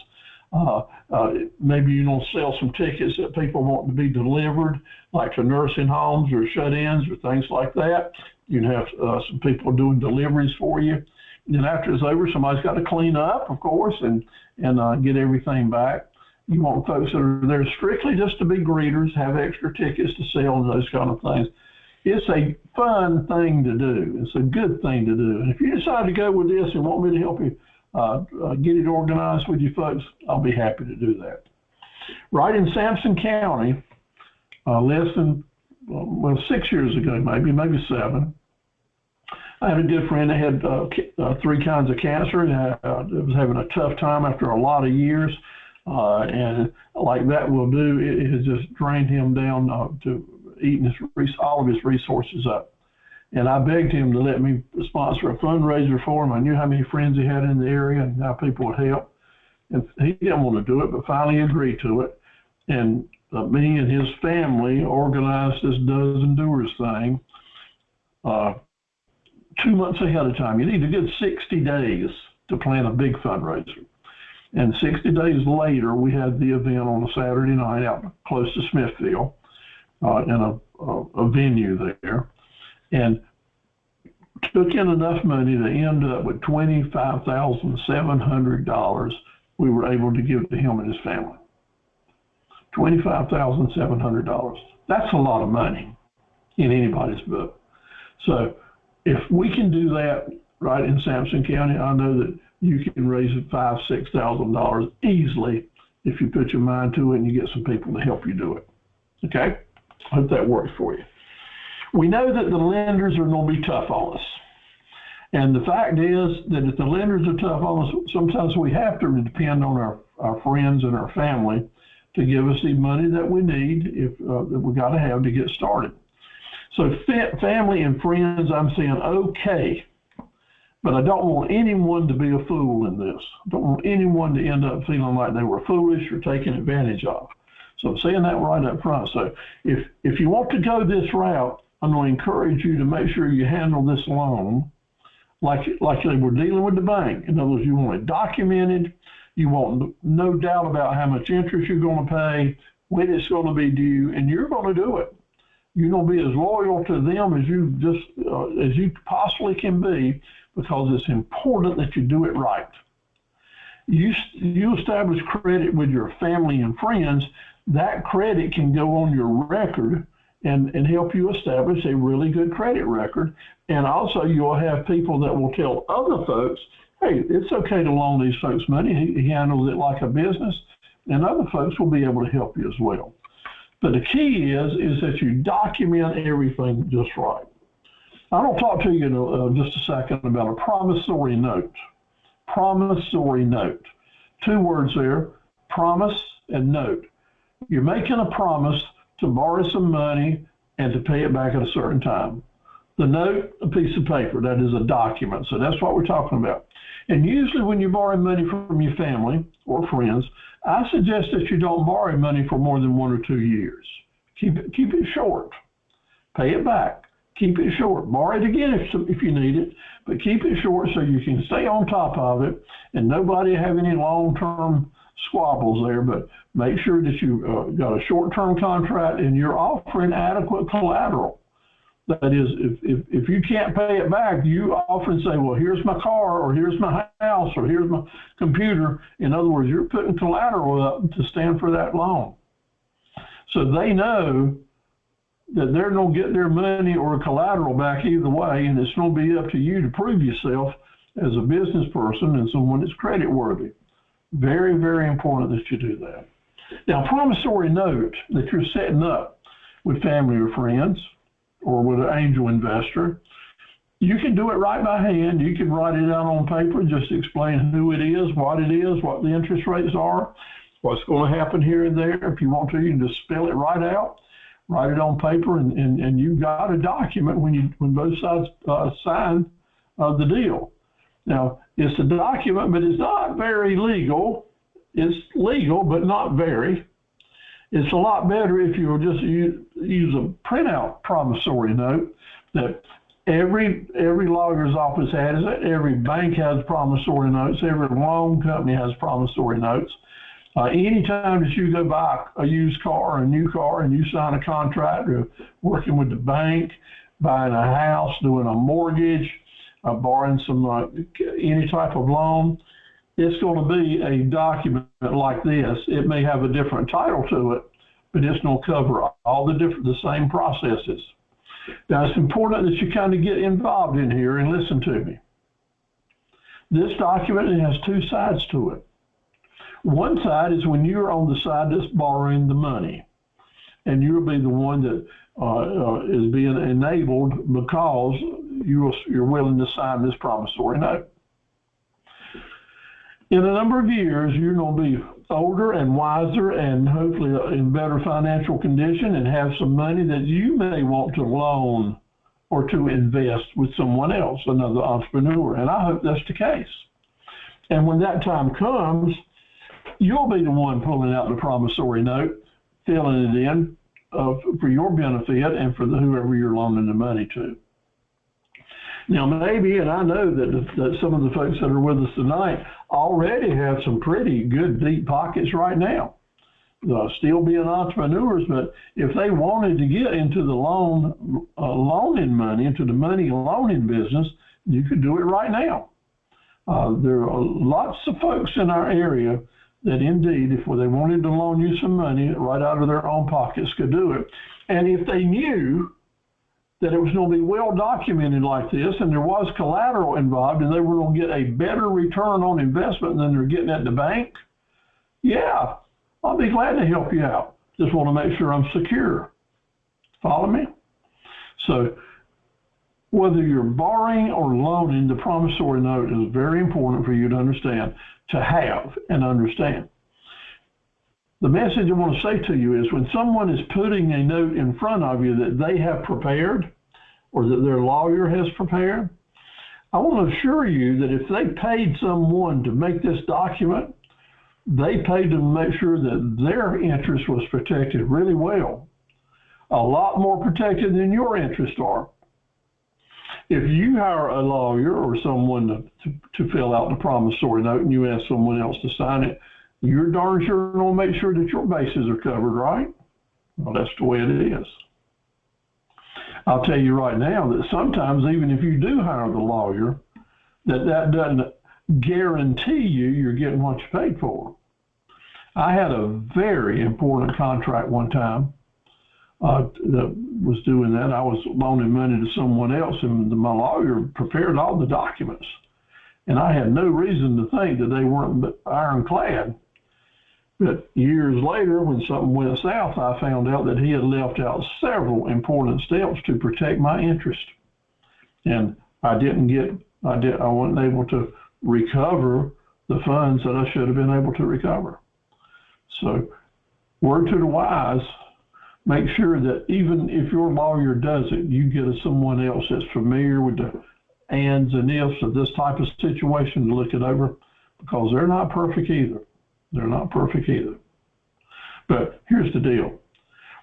Maybe you don't sell some tickets that people want to be delivered, like to nursing homes or shut-ins or things like that. You can have some people doing deliveries for you. And then after it's over, somebody's got to clean up, of course, and get everything back. You want folks that are there strictly just to be greeters, have extra tickets to sell and those kind of things. It's a fun thing to do. It's a good thing to do. And if you decide to go with this and want me to help you get it organized with you folks, I'll be happy to do that. Right in Sampson County, less than, 6 years ago, maybe 7, I had a good friend that had 3 kinds of cancer and was having a tough time after a lot of years. And like that will do, it has just drained him down to eating all of his resources up. And I begged him to let me sponsor a fundraiser for him. I knew how many friends he had in the area and how people would help. And he didn't want to do it, but finally agreed to it. And me and his family organized this Dozen Doers thing 2 months ahead of time. You need a good 60 days to plan a big fundraiser. And 60 days later, we had the event on a Saturday night out close to Smithfield in a venue there, and took in enough money to end up with $25,700 we were able to give to him and his family. $25,700. That's a lot of money in anybody's book. So if we can do that right in Sampson County, I know that you can raise $5,000 to $6,000 easily if you put your mind to it and you get some people to help you do it. Okay? I hope that works for you. We know that the lenders are going to be tough on us. And the fact is that if the lenders are tough on us, sometimes we have to depend on our friends and our family to give us the money that we need that we got to have to get started. So family and friends, I'm saying okay. But I don't want anyone to be a fool in this. I don't want anyone to end up feeling like they were foolish or taken advantage of. So I'm saying that right up front. So if you want to go this route, I'm going to encourage you to make sure you handle this loan like they were dealing with the bank. In other words, you want it documented. You want no doubt about how much interest you're going to pay, when it's going to be due, and you're going to do it. You're going to be as loyal to them as you possibly can be, because it's important that you do it right. You establish credit with your family and friends. That credit can go on your record and help you establish a really good credit record. And also you'll have people that will tell other folks, hey, it's okay to loan these folks money. He handles it like a business, and other folks will be able to help you as well. But the key is that you document everything just right. I'm going to talk to you in just a second about a promissory note. Promissory note. 2 words there, promise and note. You're making a promise to borrow some money and to pay it back at a certain time. The note, a piece of paper, that is a document. So that's what we're talking about. And usually when you borrow money from your family or friends, I suggest that you don't borrow money for more than 1 or 2 years. Keep it short. Pay it back. Keep it short. Borrow it again if you need it, but keep it short so you can stay on top of it and nobody have any long-term squabbles there. But make sure that you got a short-term contract and you're offering adequate collateral. That is, if you can't pay it back, you often say, well, here's my car, or here's my house, or here's my computer. In other words, you're putting collateral up to stand for that loan. So they know that they're going to get their money or collateral back either way, and it's going to be up to you to prove yourself as a business person and someone that's credit worthy. Very, very important that you do that. Now, promissory note that you're setting up with family or friends, or with an angel investor, you can do it right by hand. You can write it out on paper, just explain who it is, what the interest rates are, what's going to happen here and there. If you want to, you can just spell it right out, write it on paper, and you've got a document when both sides sign the deal. Now, it's a document, but it's not very legal. It's legal, but not very. It's a lot better if you just use a printout promissory note that every lawyer's office has it. Every bank has promissory notes. Every loan company has promissory notes. Anytime that you go buy a used car or a new car and you sign a contract or working with the bank, buying a house, doing a mortgage, borrowing some any type of loan, it's going to be a document like this. It may have a different title to it, but it's going to cover all the same processes. Now, it's important that you kind of get involved in here and listen to me. This document has two sides to it. One side is when you're on the side that's borrowing the money, and you'll be the one that is being enabled because you're willing to sign this promissory note. In a number of years, you're going to be older and wiser and hopefully in better financial condition and have some money that you may want to loan or to invest with someone else, another entrepreneur. And I hope that's the case. And when that time comes, you'll be the one pulling out the promissory note, filling it in for your benefit and for whoever you're loaning the money to. Now, maybe, and I know that some of the folks that are with us tonight already have some pretty good deep pockets right now, still being entrepreneurs, but if they wanted to get into the loaning money, into the money loaning business, you could do it right now. There are lots of folks in our area that indeed, if they wanted to loan you some money right out of their own pockets, could do it. And if they knew that it was going to be well documented like this and there was collateral involved and they were going to get a better return on investment than they're getting at the bank, yeah, I'll be glad to help you out. Just want to make sure I'm secure. Follow me? So whether you're borrowing or loaning, the promissory note is very important for you to understand, to have and understand. The message I want to say to you is when someone is putting a note in front of you that they have prepared or that their lawyer has prepared, I want to assure you that if they paid someone to make this document, they paid them to make sure that their interest was protected really well, a lot more protected than your interests are. If you hire a lawyer or someone to fill out the promissory note and you ask someone else to sign it, you're darn sure going to make sure that your bases are covered, right? Well, that's the way it is. I'll tell you right now that sometimes even if you do hire the lawyer, that doesn't guarantee you're getting what you paid for. I had a very important contract one time that was doing that. I was loaning money to someone else, and my lawyer prepared all the documents. And I had no reason to think that they weren't ironclad. But years later, when something went south, I found out that he had left out several important steps to protect my interest. And I wasn't able to recover the funds that I should have been able to recover. So, word to the wise, make sure that even if your lawyer does it, you get someone else that's familiar with the ands and ifs of this type of situation to look it over, because they're not perfect either. They're not perfect either. But here's the deal.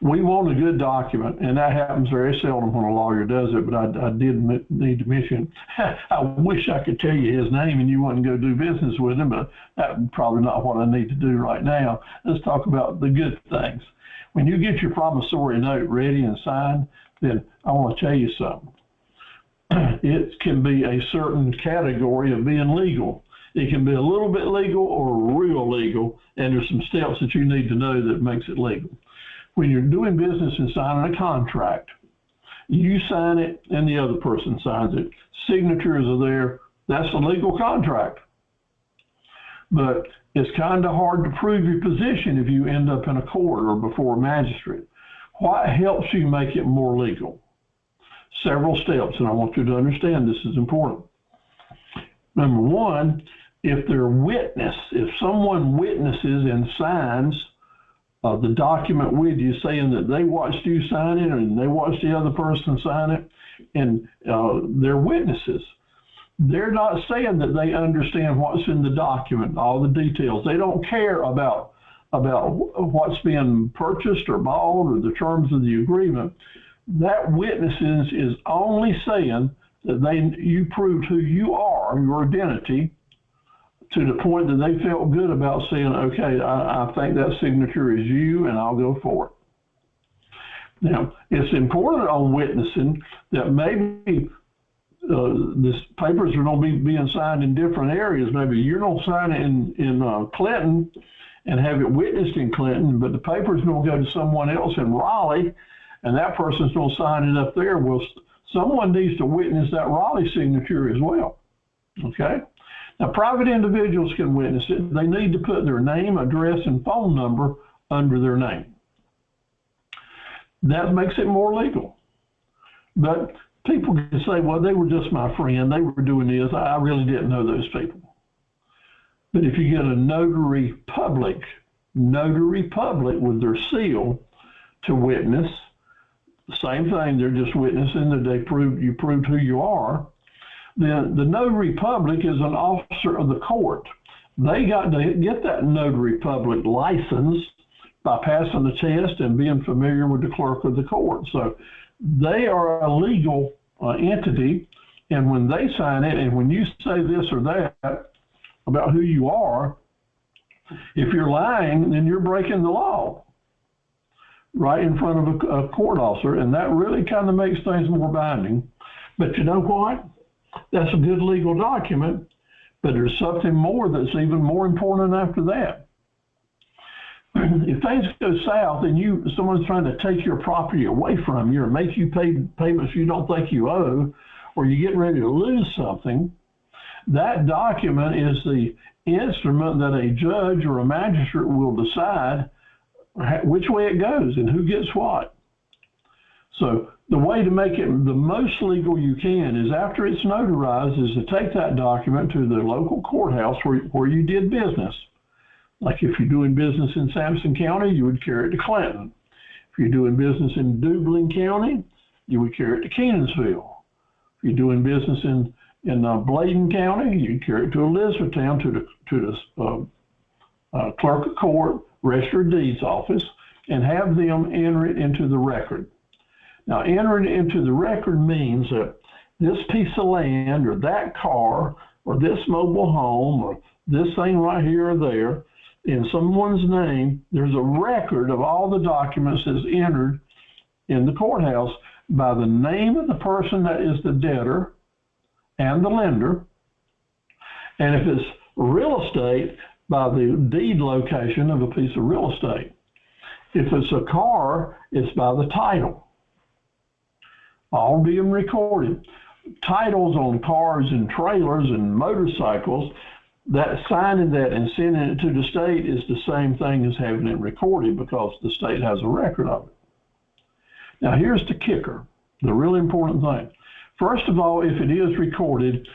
We want a good document, and that happens very seldom when a lawyer does it, but I did need to mention, I wish I could tell you his name and you wouldn't go do business with him, but that's probably not what I need to do right now. Let's talk about the good things. When you get your promissory note ready and signed, then I want to tell you something. It can be a certain category of being legal. It can be a little bit legal or real legal, and there's some steps that you need to know that makes it legal. When you're doing business and signing a contract, you sign it and the other person signs it. Signatures are there. That's a legal contract. But it's kind of hard to prove your position if you end up in a court or before a magistrate. What helps you make it more legal? Several steps, and I want you to understand this is important. Number one, if someone witnesses and signs the document with you, saying that they watched you sign it and they watched the other person sign it, and they're witnesses, they're not saying that they understand what's in the document, all the details. They don't care about what's being purchased or bought or the terms of the agreement. That witnesses is only saying that you proved who you are, your identity, to the point that they felt good about saying, okay, I think that signature is you and I'll go for it. Now, it's important on witnessing that maybe these papers are going to be being signed in different areas. Maybe you're going to sign it in Clinton and have it witnessed in Clinton, but the paper's going to go to someone else in Raleigh, and that person's going to sign it up there. Well, someone needs to witness that Raleigh signature as well, okay? Now, private individuals can witness it. They need to put their name, address, and phone number under their name. That makes it more legal. But people can say, well, they were just my friend. They were doing this. I really didn't know those people. But if you get a notary public with their seal to witness, the same thing, they're just witnessing that you proved who you are. Then the notary public is an officer of the court. They got to get that notary public license by passing the test and being familiar with the clerk of the court. So they are a legal entity, and when they sign it, and when you say this or that about who you are, if you're lying, then you're breaking the law right in front of a court officer, and that really kind of makes things more binding. But you know what? That's a good legal document, but there's something more that's even more important after that. If things go south and someone's trying to take your property away from you or make you pay payments you don't think you owe, or you get ready to lose something, that document is the instrument that a judge or a magistrate will decide which way it goes and who gets what. So the way to make it the most legal you can is, after it's notarized, is to take that document to the local courthouse where you did business. Like if you're doing business in Sampson County, you would carry it to Clinton. If you're doing business in Dublin County, you would carry it to Kenansville. If you're doing business in Bladen County, you'd carry it to Elizabethtown to the clerk of court, register of deeds office, and have them enter it into the record. Now, entering it into the record means that this piece of land or that car or this mobile home or this thing right here or there, in someone's name, there's a record of all the documents that's entered in the courthouse by the name of the person that is the debtor and the lender. And if it's real estate, by the deed location of a piece of real estate. If it's a car, it's by the title. All being recorded. Titles on cars and trailers and motorcycles, that signing that and sending it to the state is the same thing as having it recorded, because the state has a record of it. Now here's the kicker, the really important thing. First of all, if it is recorded,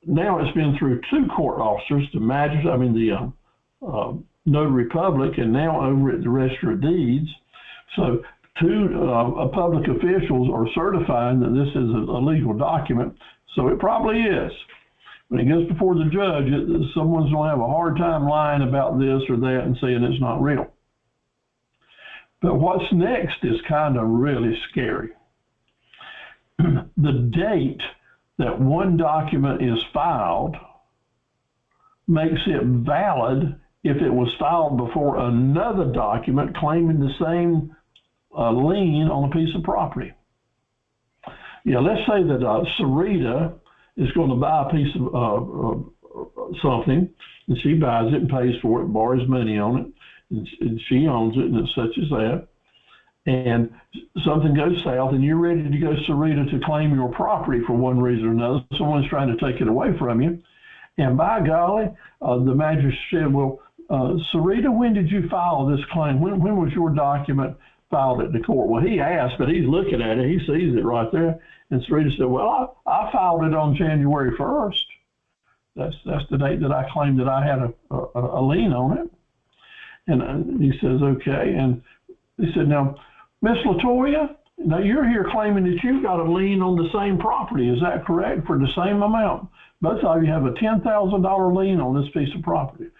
now it's been through two court officers, the magistrate, the notary public, and now over at the register of deeds, So two public officials are certifying that this is a legal document, so it probably is. When it gets before the judge, someone's going to have a hard time lying about this or that and saying it's not real. But what's next is kind of really scary. The date that one document is filed makes it valid if it was filed before another document claiming the same lien on a piece of property. Yeah, let's say that Sarita is going to buy a piece of something, and she buys it and pays for it, borrows money on it, and she owns it, and it's such as that. And something goes south, and you're ready to go, Sarita, to claim your property for one reason or another. Someone's trying to take it away from you. And by golly, the magistrate said, well, Sarita, when did you file this claim? When was your document filed at the court? Well, he asked, but he's looking at it. He sees it right there. And Sarita said, well, I filed it on January 1st. That's the date that I claimed that I had a lien on it. And he says, okay. And he said, now, Miss Latoya, now you're here claiming that you've got a lien on the same property. Is that correct? For the same amount? Both of you have a $10,000 lien on this piece of property.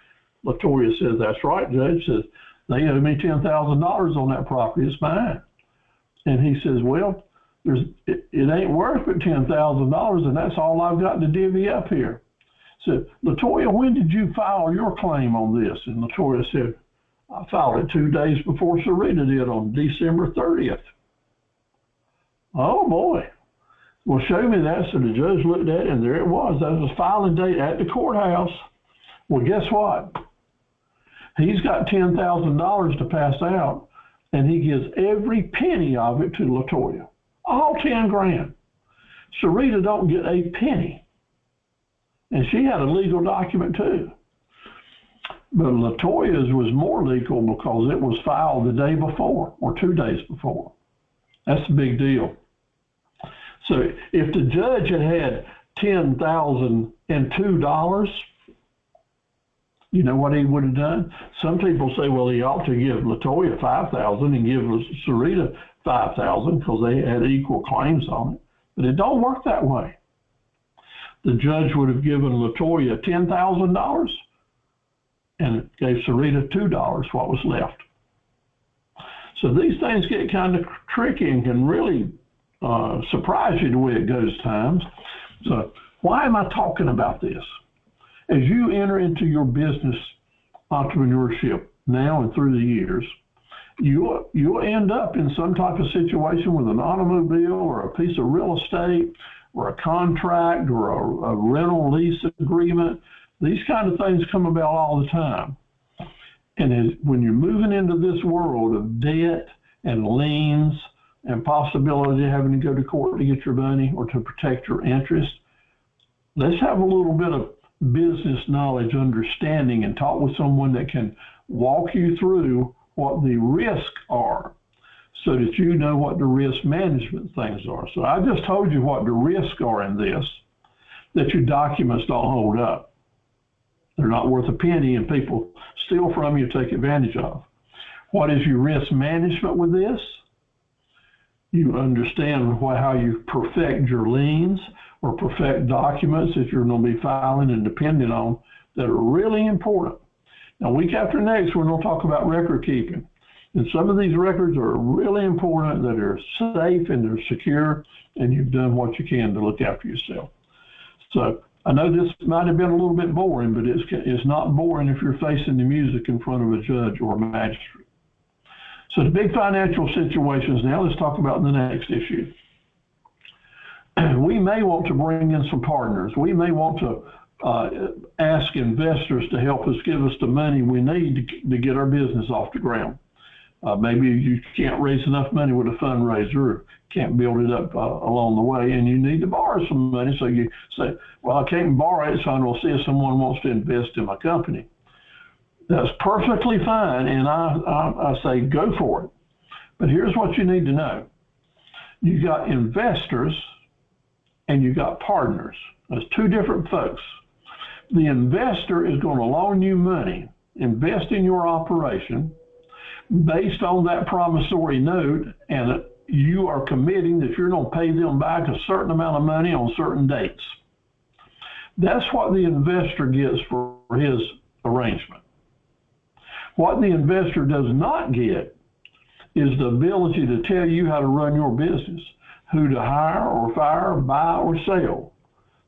Latoya says, that's right, Judge. Says, they owe me $10,000 on that property. It's mine. And he says, well, it ain't worth but $10,000, and that's all I've got to divvy up here. So, Latoya, when did you file your claim on this? And Latoya said, I filed it 2 days before Sarita did, on December 30th. Oh, boy. Well, show me that. So the judge looked at it, and there it was. That was the filing date at the courthouse. Well, guess what? He's got $10,000 to pass out, and he gives every penny of it to Latoya. All 10 grand. Sarita don't get a penny. And she had a legal document too. But Latoya's was more legal because it was filed the day before or 2 days before. That's a big deal. So if the judge had $10,002, you know what he would have done? Some people say, well, he ought to give Latoya $5,000 and give Sarita $5,000 because they had equal claims on it. But it don't work that way. The judge would have given Latoya $10,000 and gave Sarita $2, what was left. So these things get kind of tricky and can really surprise you the way it goes times. So why am I talking about this? As you enter into your business entrepreneurship now and through the years, you'll end up in some type of situation with an automobile or a piece of real estate or a contract or a rental lease agreement. These kind of things come about all the time. And when you're moving into this world of debt and liens and possibility of having to go to court to get your money or to protect your interest, let's have a little bit of business knowledge, understanding, and talk with someone that can walk you through what the risks are so that you know what the risk management things are. So I just told you what the risks are in this, that your documents don't hold up. They're not worth a penny and people steal from you, take advantage of. What is your risk management with this? You understand how you perfect your liens or perfect documents that you're going to be filing and depending on that are really important. Now, week after next, we're going to talk about record keeping. And some of these records are really important, that are safe and they're secure, and you've done what you can to look after yourself. So I know this might have been a little bit boring, but it's not boring if you're facing the music in front of a judge or a magistrate. So the big financial situations now, let's talk about the next issue. We may want to bring in some partners. We may want to ask investors to help us, give us the money we need to get our business off the ground. Maybe you can't raise enough money with a fundraiser, or can't build it up along the way, and you need to borrow some money. So you say, well, I can't borrow it, so I'm going to see if someone wants to invest in my company. That's perfectly fine, and I say go for it. But here's what you need to know. You got investors and you got partners. That's two different folks. The investor is going to loan you money, invest in your operation, based on that promissory note, and you are committing that you're going to pay them back a certain amount of money on certain dates. That's what the investor gets for his arrangement. What the investor does not get is the ability to tell you how to run your business, who to hire or fire, buy or sell.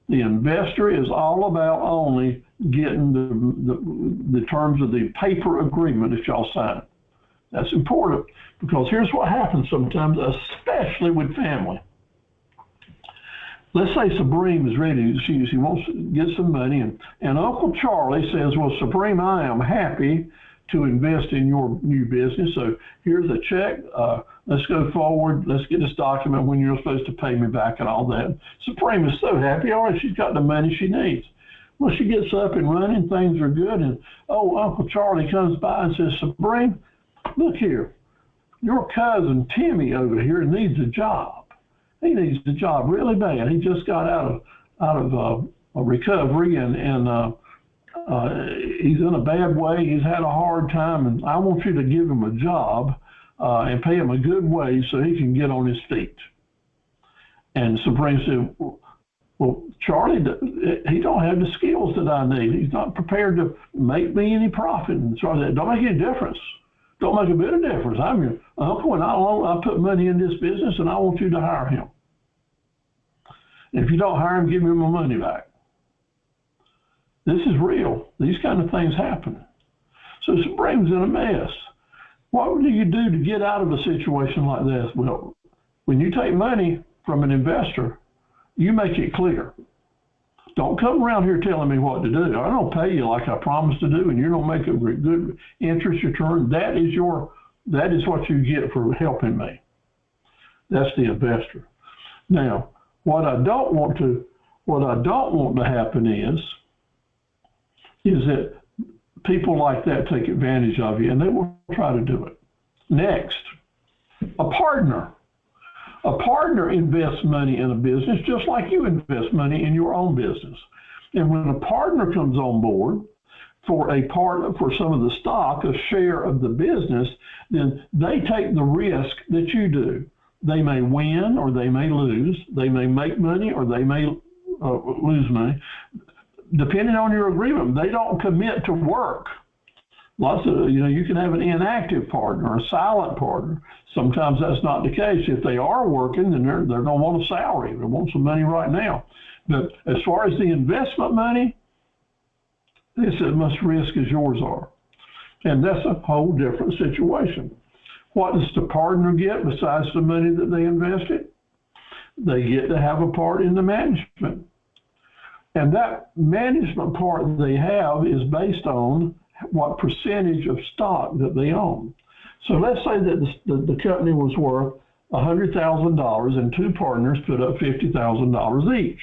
The investor is all about only getting the terms of the paper agreement that y'all sign. That's important, because here's what happens sometimes, especially with family. Let's say Supreme is ready. She wants to get some money, and Uncle Charlie says, well, Supreme, I am happy to invest in your new business. So here's a check. Let's go forward. Let's get this document when you're supposed to pay me back and all that. Supreme is so happy. All right, she's got the money she needs. Well, she gets up and running. Things are good. And, Uncle Charlie comes by and says, Supreme, look here. Your cousin Timmy over here needs a job. He needs a job really bad. He just got out of a recovery, and he's in a bad way. He's had a hard time, and I want you to give him a job and pay him a good wage so he can get on his feet. And Supreme said, well, Charlie, he don't have the skills that I need. He's not prepared to make me any profit. And Charlie said, don't make any difference. Don't make a bit of difference. I'm your uncle, and I put money in this business, and I want you to hire him. If you don't hire him, give me my money back. This is real. These kind of things happen. So Supreme's in a mess. What do you do to get out of a situation like this? Well, when you take money from an investor, you make it clear. Don't come around here telling me what to do. I don't pay you like I promised to do, and you don't make a good interest return. That is what you get for helping me. That's the investor. Now, what I don't want to happen is that people like that take advantage of you, and they will try to do it. Next, a partner. A partner invests money in a business just like you invest money in your own business. And when a partner comes on board for some of the stock, a share of the business, then they take the risk that you do. They may win or they may lose. They may make money or they may lose money. Depending on your agreement, they don't commit to work. You can have an inactive partner, a silent partner. Sometimes that's not the case. If they are working, then they're going to want a salary. They want some money right now. But as far as the investment money, it's as much risk as yours are. And that's a whole different situation. What does the partner get besides the money that they invested? They get to have a part in the management. And that management part that they have is based on what percentage of stock that they own. So let's say that the company was worth $100,000 and two partners put up $50,000 each.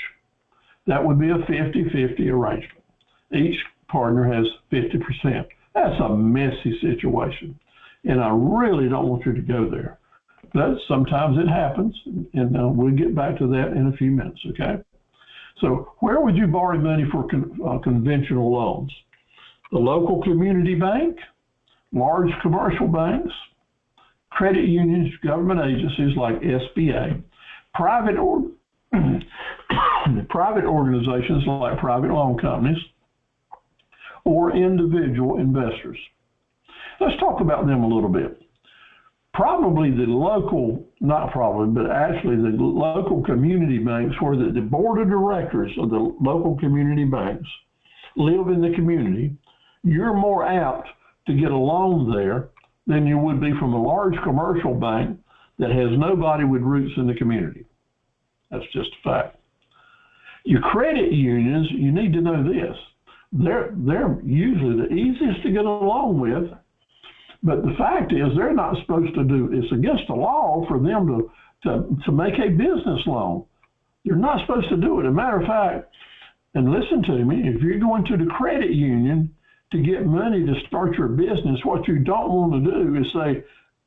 That would be a 50-50 arrangement. Each partner has 50%. That's a messy situation. And I really don't want you to go there. But sometimes it happens, and we'll get back to that in a few minutes, okay? So where would you borrow money for conventional loans? The local community bank, large commercial banks, credit unions, government agencies like SBA, private organizations like private loan companies, or individual investors. Let's talk about them a little bit. Probably the local, not probably, but actually the local community banks, where the board of directors of the local community banks live in the community, you're more apt to get a loan there than you would be from a large commercial bank that has nobody with roots in the community. That's just a fact. Your credit unions, you need to know this. They're usually the easiest to get along with, but the fact is they're not supposed to do, it's against the law for them to make a business loan. You're not supposed to do it. As a matter of fact, and listen to me, if you're going to the credit union to get money to start your business, what you don't want to do is say,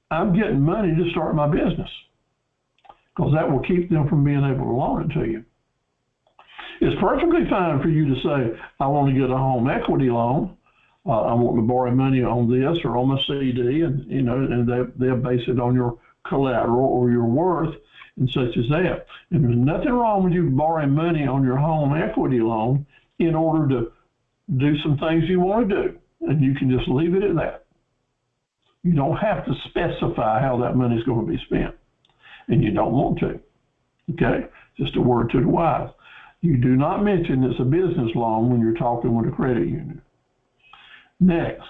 I'm getting money to start my business, because that will keep them from being able to loan it to you. It's perfectly fine for you to say, I want to get a home equity loan. I want to borrow money on this or on my CD, and they'll base it on your collateral or your worth and such as that. And there's nothing wrong with you borrowing money on your home equity loan in order to do some things you want to do, and you can just leave it at that. You don't have to specify how that money is going to be spent, and you don't want to. Okay, just a word to the wise. You do not mention it's a business loan when you're talking with a credit union. Next,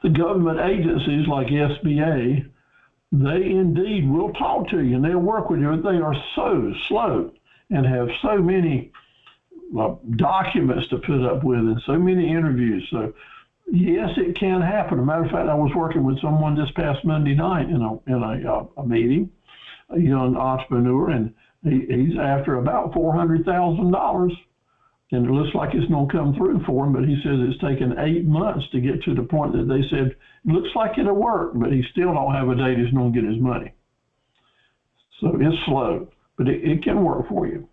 the government agencies like SBA, they indeed will talk to you and they'll work with you. They are so slow and have so many documents to put up with and so many interviews. So yes, it can happen. As a matter of fact, I was working with someone this past Monday night in a meeting, a young entrepreneur, and he's after about $400,000. And it looks like it's going to come through for him, but he says it's taken 8 months to get to the point that they said, looks like it'll work, but he still don't have a date he's going to get his money. So it's slow, but it can work for you.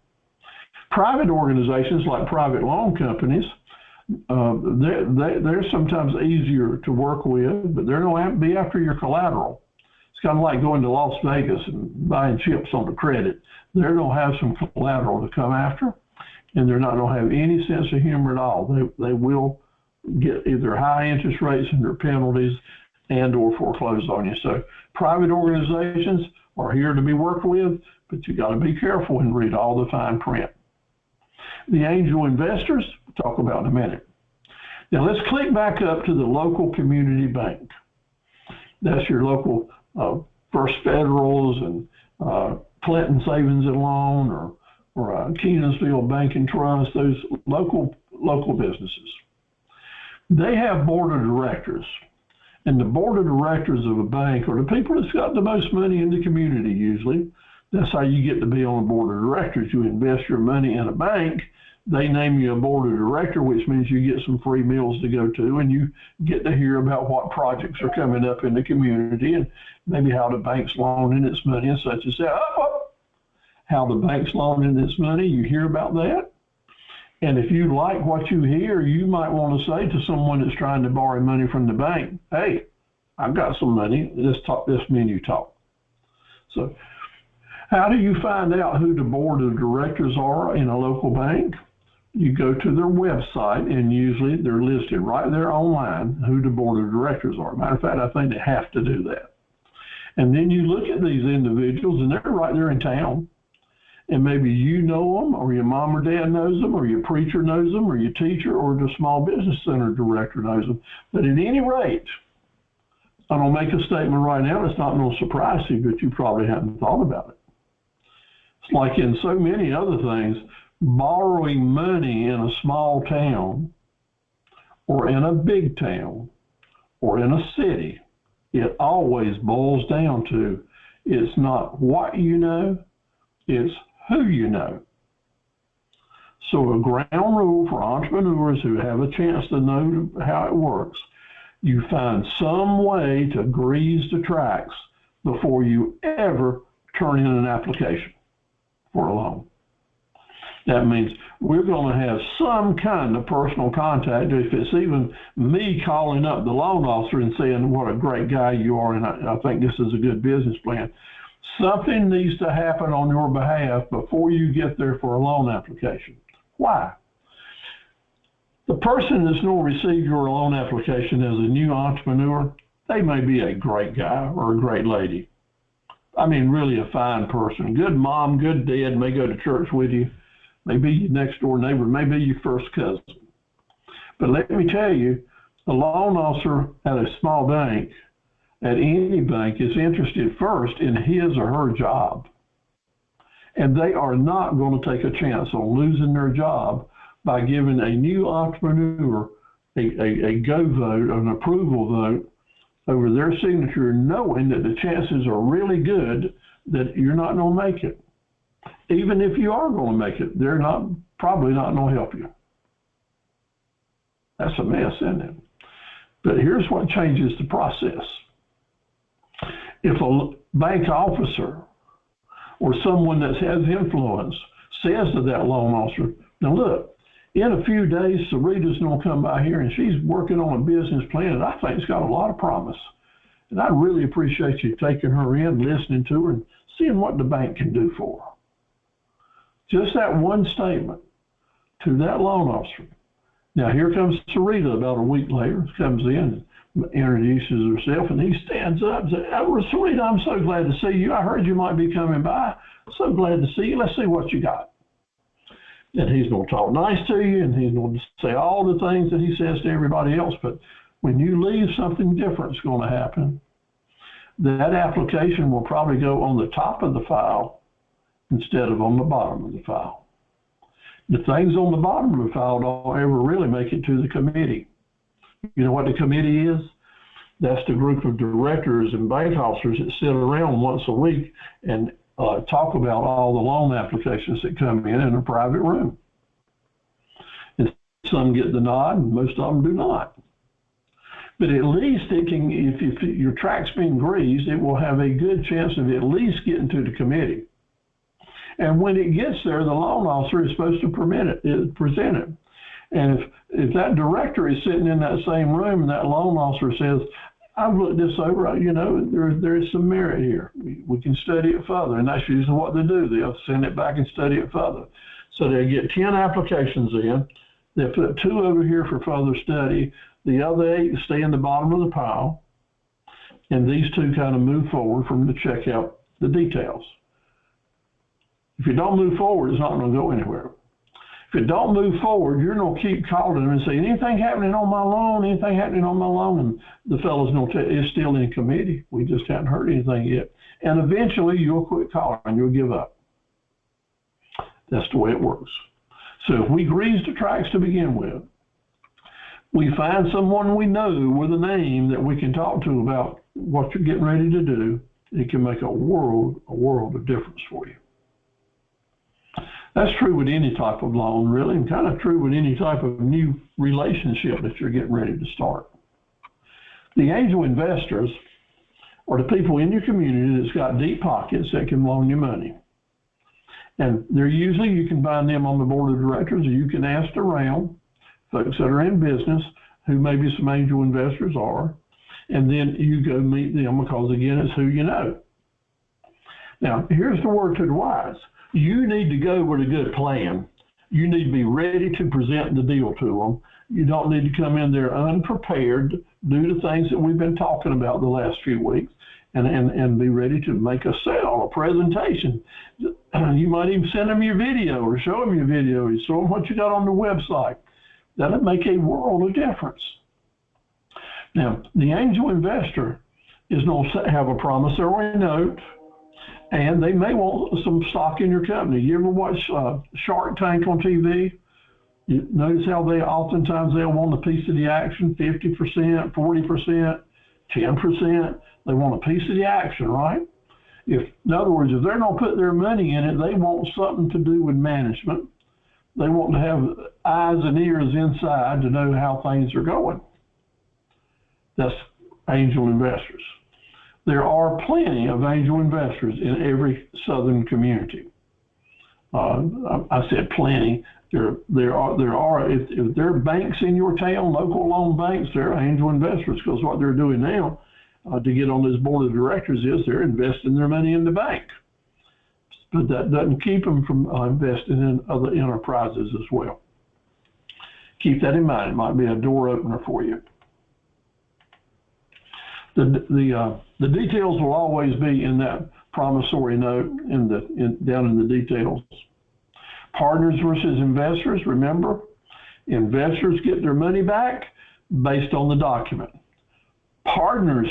Private organizations like private loan companies, they're sometimes easier to work with, but they're going to be after your collateral. It's kind of like going to Las Vegas and buying chips on the credit. They're going to have some collateral to come after, and they're not going to have any sense of humor at all. They will get either high interest rates and their penalties and or foreclose on you. So private organizations are here to be worked with, but you got to be careful and read all the fine print. The angel investors, we'll talk about in a minute. Now let's click back up to the local community bank. That's your local First Federals and Clinton Savings and Loan or Kenansville Bank and Trust, those local businesses. They have board of directors. And the board of directors of a bank are the people that's got the most money in the community usually. That's how you get to be on the board of directors. You invest your money in a bank, they name you a board of director, which means you get some free meals to go to, and you get to hear about what projects are coming up in the community and maybe how the bank's loaning its money and such as that. How the bank's loaning its money, you hear about that. And if you like what you hear, you might want to say to someone that's trying to borrow money from the bank, hey, I've got some money, let's talk this menu talk. So how do you find out who the board of directors are in a local bank? You go to their website, and usually they're listed right there online who the board of directors are. Matter of fact, I think they have to do that. And then you look at these individuals, and they're right there in town. And maybe you know them, or your mom or dad knows them, or your preacher knows them, or your teacher, or the small business center director knows them. But at any rate, I'm going to make a statement right now that's not going to surprise you, but you probably haven't thought about it. It's like in so many other things, borrowing money in a small town, or in a big town, or in a city, it always boils down to, it's not what you know, it's who you know. So a ground rule for entrepreneurs who have a chance to know how it works, you find some way to grease the tracks before you ever turn in an application for a loan. That means we're going to have some kind of personal contact. If it's even me calling up the loan officer and saying what a great guy you are and I think this is a good business plan, something needs to happen on your behalf before you get there for a loan application. Why? The person that's going to receive your loan application as a new entrepreneur, they may be a great guy or a great lady. I mean, really a fine person. Good mom, good dad, may go to church with you. Maybe your next door neighbor, maybe your first cousin. But let me tell you, the loan officer at a small bank, at any bank, is interested first in his or her job. And they are not going to take a chance on losing their job by giving a new entrepreneur a go vote, an approval vote over their signature, knowing that the chances are really good that you're not going to make it. Even if you are going to make it, they're probably not going to help you. That's a mess, isn't it? But here's what changes the process. If a bank officer or someone that has influence says to that loan officer, now look, in a few days, Sarita's going to come by here, and she's working on a business plan that I think has got a lot of promise. And I really appreciate you taking her in, listening to her, and seeing what the bank can do for her. Just that one statement to that loan officer. Now, here comes Sarita about a week later, comes in and introduces herself, and he stands up and says, "Oh, Sarita, I'm so glad to see you. I heard you might be coming by. So glad to see you. Let's see what you got." And he's going to talk nice to you, and he's going to say all the things that he says to everybody else. But when you leave, something different is going to happen. That application will probably go on the top of the file instead of on the bottom of the file. The things on the bottom of the file don't ever really make it to the committee. You know what the committee is? That's the group of directors and bank officers that sit around once a week and talk about all the loan applications that come in a private room. And some get the nod, and most of them do not. But at least it can, if your track's been greased, it will have a good chance of at least getting to the committee. And when it gets there, the loan officer is supposed to present it. And if that director is sitting in that same room and that loan officer says, "I've looked this over, you know, there is some merit here. We can study it further." And that's usually what they do. They'll send it back and study it further. So they get 10 applications in. They'll put 2 over here for further study. The other 8 stay in the bottom of the pile. And these 2 kind of move forward from to check out the details. If you don't move forward, it's not going to go anywhere. If it don't move forward, you're going to keep calling them and saying, "Anything happening on my loan? Anything happening on my loan?" And the fellow's going to tell you, "It's still in committee. We just haven't heard anything yet." And eventually you'll quit calling and you'll give up. That's the way it works. So if we grease the tracks to begin with, we find someone we know with a name that we can talk to about what you're getting ready to do, it can make a world of difference for you. That's true with any type of loan, really, and kind of true with any type of new relationship that you're getting ready to start. The angel investors are the people in your community that's got deep pockets that can loan you money. And they're usually, you can find them on the board of directors, or you can ask around folks that are in business who maybe some angel investors are, and then you go meet them because, again, it's who you know. Now, here's the word to the wise. You need to go with a good plan. You need to be ready to present the deal to them. You don't need to come in there unprepared, do the things that we've been talking about the last few weeks, and be ready to make a sale, a presentation. You might even send them your video or show them your video. You show them what you got on the website. That'll make a world of difference. Now, the angel investor is going to have a promissory note, and they may want some stock in your company. You ever watch Shark Tank on TV? You notice how oftentimes they'll want a piece of the action, 50%, 40%, 10%. They want a piece of the action, right? In other words, if they're going to put their money in it, they want something to do with management. They want to have eyes and ears inside to know how things are going. That's angel investors. There are plenty of angel investors in every southern community. I said plenty. There are. If there are banks in your town, local loan banks, they're angel investors, because what they're doing now to get on this board of directors is they're investing their money in the bank. But that doesn't keep them from investing in other enterprises as well. Keep that in mind. It might be a door opener for you. The details will always be in that promissory note down in the details. Partners versus investors. Remember, investors get their money back based on the document. Partners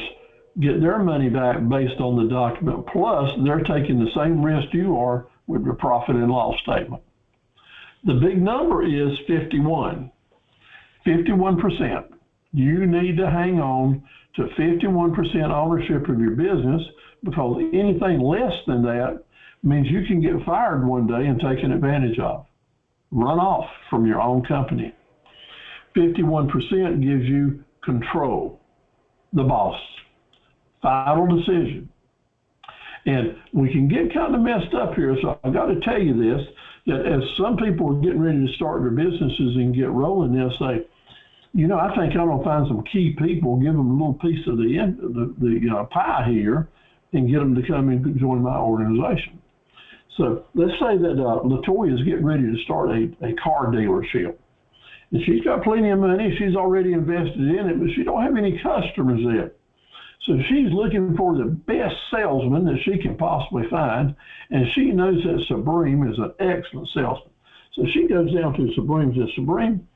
get their money back based on the document, plus they're taking the same risk you are with the profit and loss statement. The big number is 51%. You need to hang on to 51% ownership of your business, because anything less than that means you can get fired one day and taken advantage of. Run off from your own company. 51% gives you control, the boss, final decision. And we can get kind of messed up here, so I've got to tell you this. that as some people are getting ready to start their businesses and get rolling, they'll say, you know, I think I'm going to find some key people, give them a little piece of the pie here, and get them to come and join my organization. So let's say that LaToya is getting ready to start a car dealership. And she's got plenty of money. She's already invested in it, but she don't have any customers yet. So she's looking for the best salesman that she can possibly find, and she knows that Supreme is an excellent salesman. So she goes down to Supreme and says, Supreme,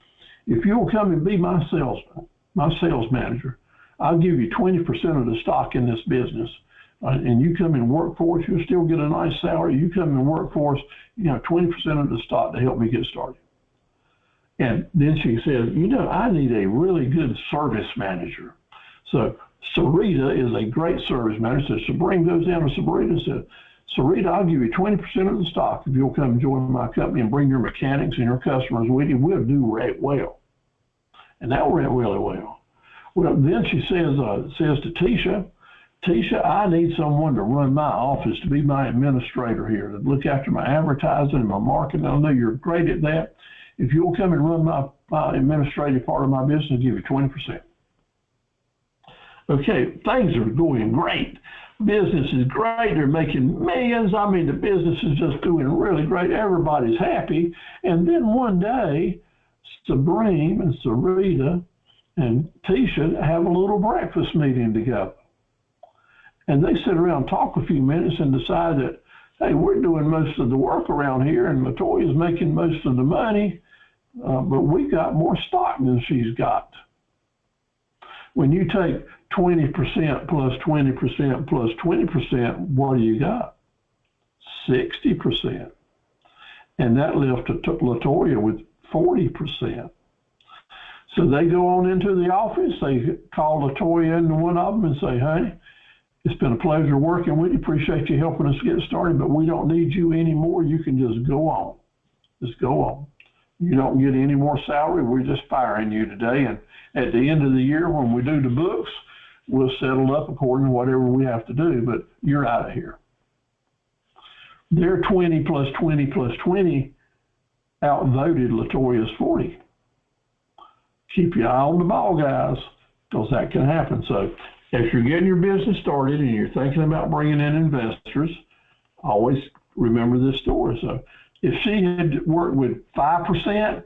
if you'll come and be my salesman, my sales manager, I'll give you 20% of the stock in this business. And you come and work for us, you'll still get a nice salary. You come and work for us, 20% of the stock to help me get started. And then she says, I need a really good service manager. So Sarita is a great service manager. So Sabrina goes down to Sarita and says, Sarita, I'll give you 20% of the stock if you'll come join my company and bring your mechanics and your customers with you. We'll do right well. And that went really well. Well, then she says to Tisha, I need someone to run my office, to be my administrator here, to look after my advertising and my marketing. I know you're great at that. If you'll come and run my administrative part of my business, I'll give you 20%. Okay, things are going great. Business is great. They're making millions. I mean, the business is just doing really great. Everybody's happy. And then one day, Sabrina and Sarita and Tisha have a little breakfast meeting together. And they sit around, talk a few minutes, and decide that, hey, we're doing most of the work around here, and LaToya's making most of the money, but we got more stock than she's got. When you take 20% plus 20% plus 20%, what do you got? 60%. And that left LaToya with 40%. So they go on into the office, they call LaToya into one of them and say, hey, it's been a pleasure working with you. Appreciate you helping us get started, but we don't need you anymore. You can just go on. Just go on. You don't get any more salary. We're just firing you today. And at the end of the year, when we do the books, we'll settle up according to whatever we have to do, but you're out of here. Their 20 plus 20 plus 20 outvoted LaToya's 40. Keep your eye on the ball, guys, because that can happen. So if you're getting your business started and you're thinking about bringing in investors, always remember this story. So if she had worked with 5%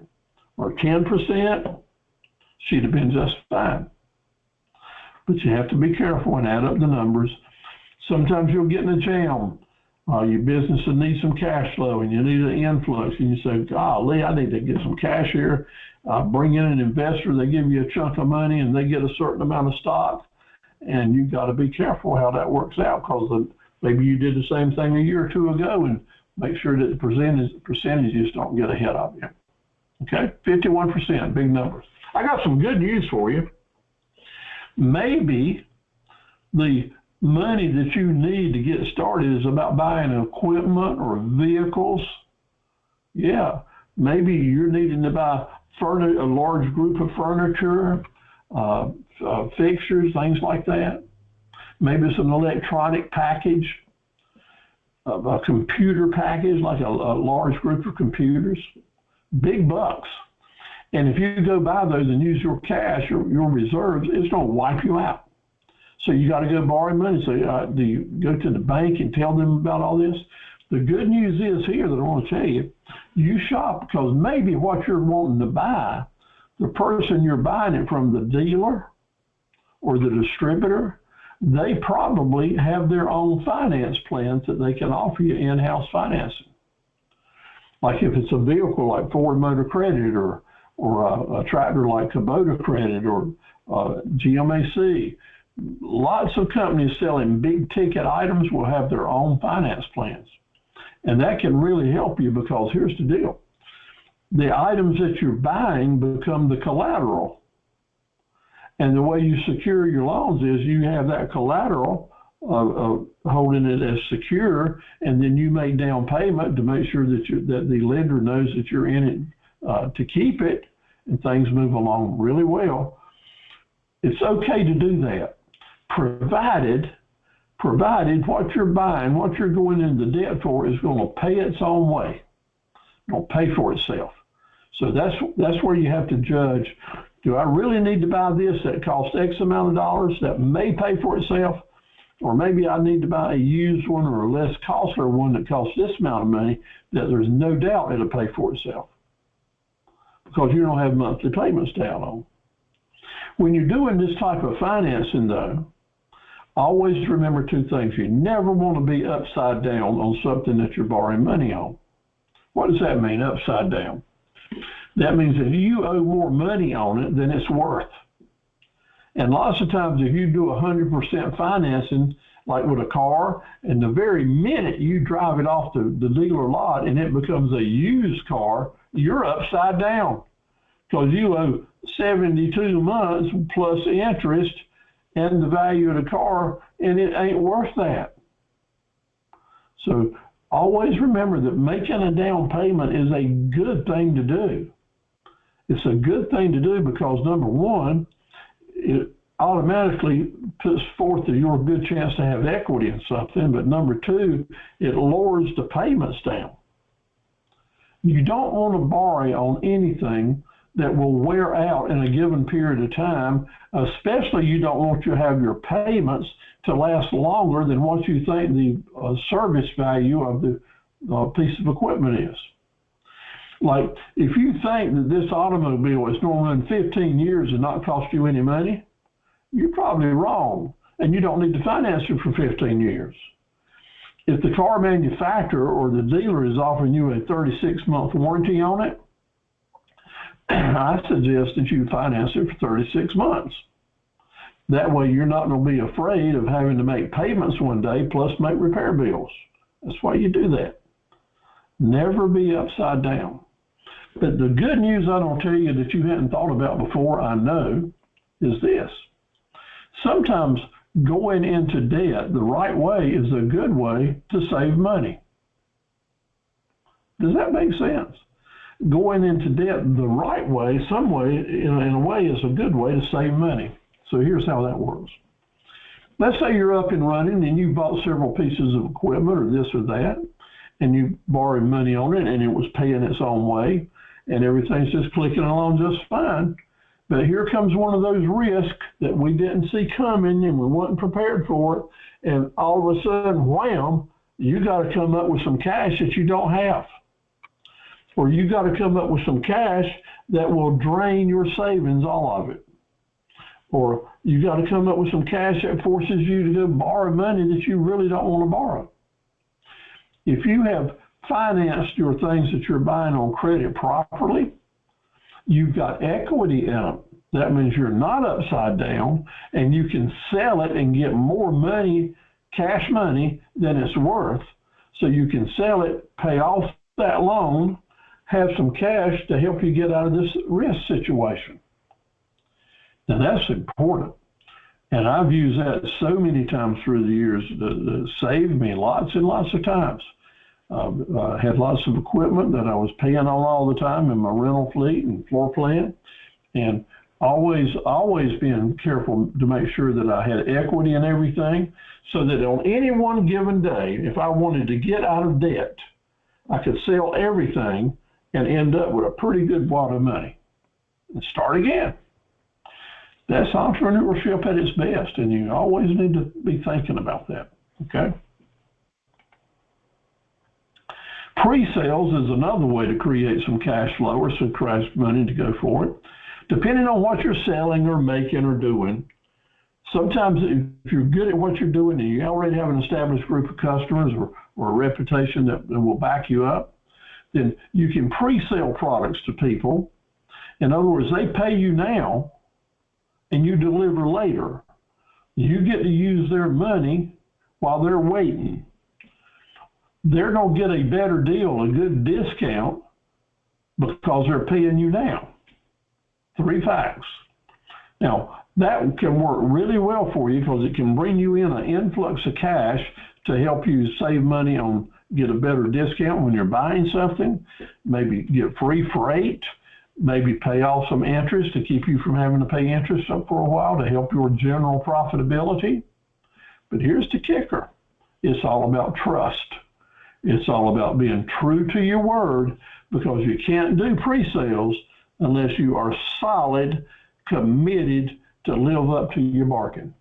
or 10%, she'd have been just fine. But you have to be careful and add up the numbers. Sometimes you'll get in a jam. Your business will need some cash flow and you need an influx. And you say, golly, I need to get some cash here. Bring in an investor. They give you a chunk of money and they get a certain amount of stock. And you've got to be careful how that works out, because maybe you did the same thing a year or two ago, and make sure that the percentages don't get ahead of you. Okay, 51%, big numbers. I got some good news for you. Maybe the money that you need to get started is about buying equipment or vehicles. Yeah, maybe you're needing to buy a large group of furniture, fixtures, things like that. Maybe it's an electronic package, a computer package, like a large group of computers. Big bucks. And if you go buy those and use your cash, your reserves, it's going to wipe you out. So you got to go borrow money. So do you go to the bank and tell them about all this? The good news is here that I want to tell you, you shop, because maybe what you're wanting to buy, the person you're buying it from, the dealer or the distributor, they probably have their own finance plans that they can offer you in-house financing. Like if it's a vehicle like Ford Motor Credit or a tractor like Kubota Credit or GMAC, lots of companies selling big ticket items will have their own finance plans. And that can really help you, because here's the deal. The items that you're buying become the collateral. And the way you secure your loans is you have that collateral holding it as secure, and then you make down payment to make sure that the lender knows that you're in it to keep it, and things move along really well. It's okay to do that, provided what you're buying, what you're going into debt for, is going to pay its own way. don't pay for itself. So that's where you have to judge, do I really need to buy this that costs X amount of dollars that may pay for itself? Or maybe I need to buy a used one or a less costly one that costs this amount of money that there's no doubt it'll pay for itself because you don't have monthly payments to add on. When you're doing this type of financing, though, always remember two things. You never want to be upside down on something that you're borrowing money on. What does that mean, upside down? That means that you owe more money on it than it's worth. And lots of times if you do 100% financing, like with a car, and the very minute you drive it off the dealer lot and it becomes a used car, you're upside down because you owe 72 months plus interest and the value of the car, and it ain't worth that. So always remember that making a down payment is a good thing to do. It's a good thing to do because, number one, it automatically puts forth your good chance to have equity in something, but number two, it lowers the payments down. You don't want to borrow on anything that will wear out in a given period of time, especially you don't want to have your payments to last longer than what you think the service value of the piece of equipment is. Like, if you think that this automobile is going to run 15 years and not cost you any money, you're probably wrong, and you don't need to finance it for 15 years. If the car manufacturer or the dealer is offering you a 36-month warranty on it, I suggest that you finance it for 36 months. That way you're not going to be afraid of having to make payments one day plus make repair bills. That's why you do that. Never be upside down. But the good news I don't tell you that you hadn't thought about before, I know, is this. Sometimes going into debt the right way is a good way to save money. Does that make sense? Going into debt the right way, some way, in a way, is a good way to save money. So here's how that works. Let's say you're up and running and you bought several pieces of equipment or this or that, and you borrowed money on it and it was paying its own way, and everything's just clicking along just fine. But here comes one of those risks that we didn't see coming and we weren't prepared for it, and all of a sudden, wham, you got to come up with some cash that you don't have. Or you got to come up with some cash that will drain your savings, all of it. Or you got to come up with some cash that forces you to go borrow money that you really don't want to borrow. If you have financed your things that you're buying on credit properly, you've got equity in them. That means you're not upside down, and you can sell it and get more money, cash money, than it's worth. So you can sell it, pay off that loan, have some cash to help you get out of this risk situation. Now that's important. And I've used that so many times through the years to save me lots and lots of times. I had lots of equipment that I was paying on all the time in my rental fleet and floor plan, and always being careful to make sure that I had equity in everything so that on any one given day, if I wanted to get out of debt, I could sell everything and end up with a pretty good wad of money and start again. That's entrepreneurship at its best, and you always need to be thinking about that, okay? Pre-sales is another way to create some cash flow or some cash money to go for it. Depending on what you're selling or making or doing, sometimes if you're good at what you're doing and you already have an established group of customers or a reputation that will back you up, then you can pre-sell products to people. In other words, they pay you now and you deliver later. You get to use their money while they're waiting. They're going to get a better deal, a good discount, because they're paying you now. 3 facts. Now, that can work really well for you because it can bring you in an influx of cash to help you save money on, get a better discount when you're buying something, maybe get free freight, maybe pay off some interest to keep you from having to pay interest up for a while to help your general profitability. But here's the kicker. It's all about trust. It's all about being true to your word, because you can't do pre-sales unless you are solid, committed to live up to your bargain.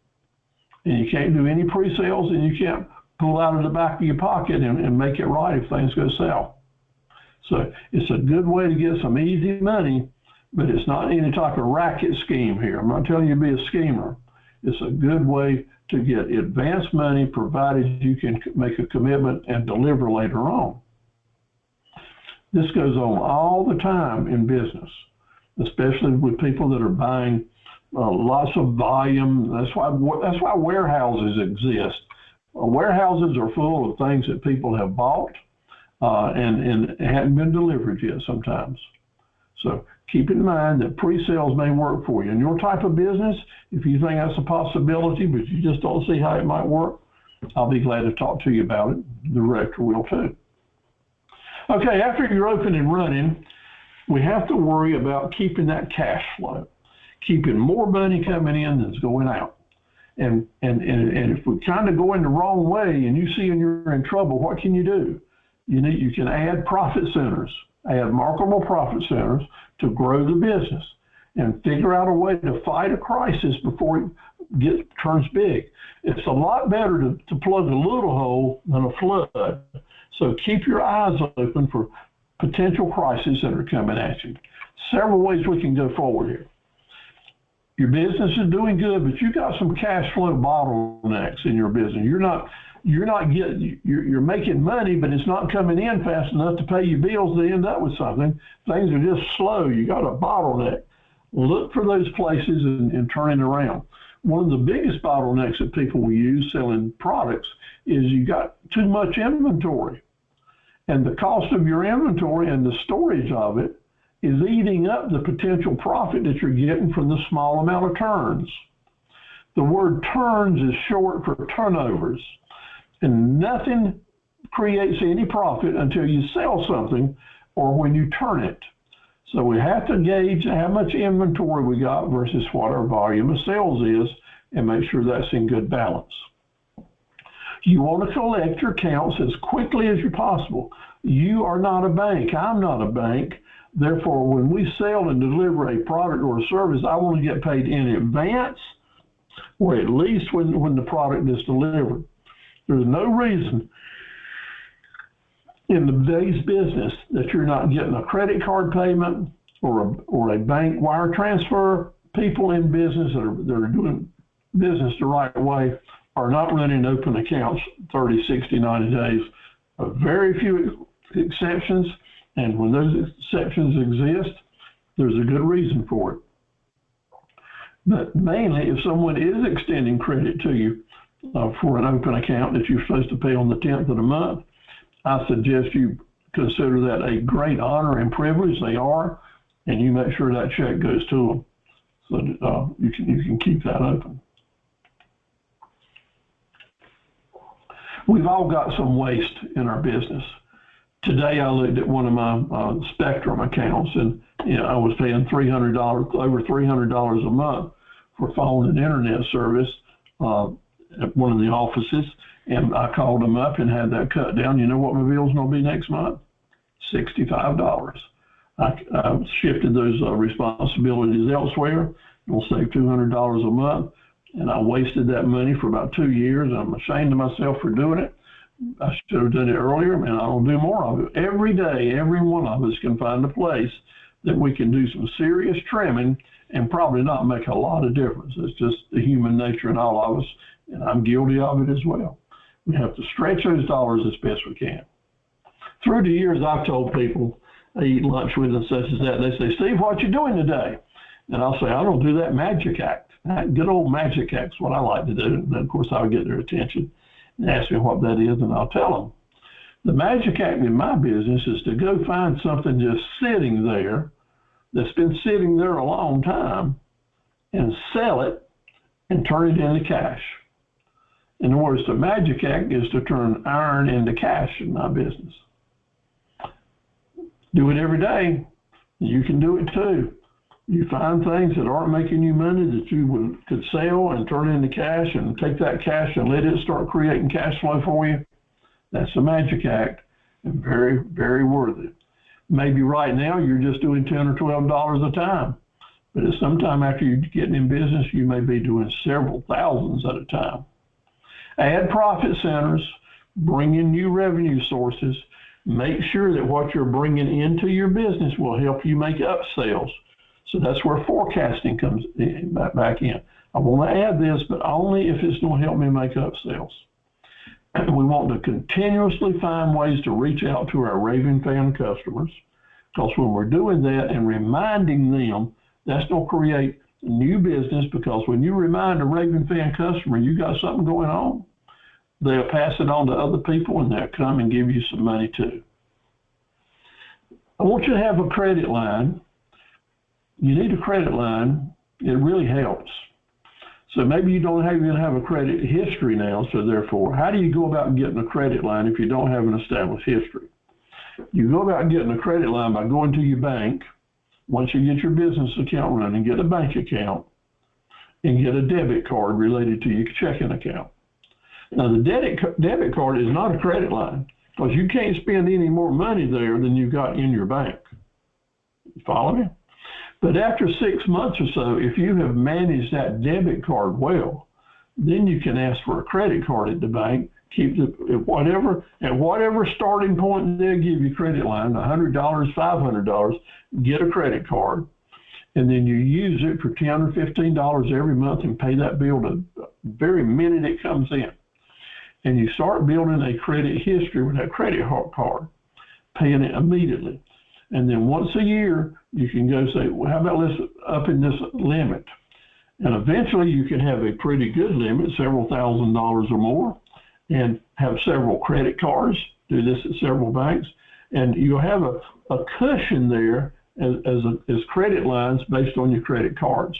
And you can't do any pre-sales, and you can't pull out of the back of your pocket and make it right if things go south. So it's a good way to get some easy money, but it's not any type of racket scheme here. I'm not telling you to be a schemer. It's a good way to get advance money, provided you can make a commitment and deliver later on. This goes on all the time in business, especially with people that are buying lots of volume. That's why warehouses exist. Warehouses are full of things that people have bought and hadn't been delivered yet sometimes. So keep in mind that pre-sales may work for you. In your type of business, if you think that's a possibility, but you just don't see how it might work, I'll be glad to talk to you about it. The director will too. Okay, after you're open and running, we have to worry about keeping that cash flow, keeping more money coming in than's going out. And if we kind of go in the wrong way and you see you're in trouble, what can you do? You can add profit centers, add marketable profit centers to grow the business, and figure out a way to fight a crisis before it turns big. It's a lot better to plug a little hole than a flood. So keep your eyes open for potential crises that are coming at you. Several ways we can go forward here. Your business is doing good, but you got some cash flow bottlenecks in your business. You're making money, but it's not coming in fast enough to pay your bills to end up with something. Things are just slow. You got a bottleneck. Look for those places and turn it around. One of the biggest bottlenecks that people will use selling products is you got too much inventory. And the cost of your inventory and the storage of it is eating up the potential profit that you're getting from the small amount of turns. The word turns is short for turnovers, and nothing creates any profit until you sell something or when you turn it. So we have to gauge how much inventory we got versus what our volume of sales is and make sure that's in good balance. You want to collect your accounts as quickly as you possible. You are not a bank. I'm not a bank. Therefore, when we sell and deliver a product or a service, I want to get paid in advance, or at least when the product is delivered. There's no reason in today's business that you're not getting a credit card payment or a bank wire transfer. People in business that are doing business the right way are not running open accounts 30, 60, 90 days. Very few exceptions, and when those exceptions exist, there's a good reason for it. But mainly, if someone is extending credit to you for an open account that you're supposed to pay on the 10th of the month, I suggest you consider that a great honor and privilege. They are, and you make sure that check goes to them so that you can keep that open. We've all got some waste in our business. Today, I looked at one of my Spectrum accounts, and I was paying over $300 a month for phone and internet service at one of the offices, and I called them up and had that cut down. You know what my bill's going to be next month? $65. I shifted those responsibilities elsewhere. We'll save $200 a month, and I wasted that money for about 2 years. I'm ashamed of myself for doing it. I should have done it earlier, and I'll do more of it. Every day, every one of us can find a place that we can do some serious trimming and probably not make a lot of difference. It's just the human nature in all of us, and I'm guilty of it as well. We have to stretch those dollars as best we can. Through the years, I've told people I eat lunch with and such as that. They say, "Steve, what you doing today?" And I'll say, "I don't do that magic act." That good old magic act's what I like to do. And of course, I'll get their attention and ask me what that is, and I'll tell them. The magic act in my business is to go find something just sitting there that's been sitting there a long time and sell it and turn it into cash. In other words, the magic act is to turn iron into cash in my business. Do it every day. You can do it too. You find things that aren't making you money that you could sell and turn into cash, and take that cash and let it start creating cash flow for you. That's the magic act. and very, very worthy. Maybe right now you're just doing $10 or $12 a time, but at some time after you're getting in business, you may be doing several thousands at a time. Add profit centers, bring in new revenue sources, make sure that what you're bringing into your business will help you make upsells. So that's where forecasting comes in, back in. I want to add this, but only if it's going to help me make upsells. We want to continuously find ways to reach out to our raving fan customers, because when we're doing that and reminding them, that's going to create new business, because when you remind a raving fan customer you got something going on, they'll pass it on to other people and they'll come and give you some money too. I want you to have a credit line. You need a credit line. It really helps. So maybe you don't even have a credit history now, so therefore, how do you go about getting a credit line if you don't have an established history? You go about getting a credit line by going to your bank. Once you get your business account running, get a bank account and get a debit card related to your checking account. Now, the debit card is not a credit line, because you can't spend any more money there than you've got in your bank. You follow me? But after 6 months or so, if you have managed that debit card well, then you can ask for a credit card at the bank. Keep at whatever starting point they'll give you credit line, $100, $500, get a credit card, and then you use it for $10 or $15 every month and pay that bill the very minute it comes in. And you start building a credit history with that credit card, paying it immediately. And then once a year, you can go say, well, how about let's up in this limit? And eventually you can have a pretty good limit, several $1,000s or more, and have several credit cards, do this at several banks, and you'll have a cushion there as credit lines based on your credit cards.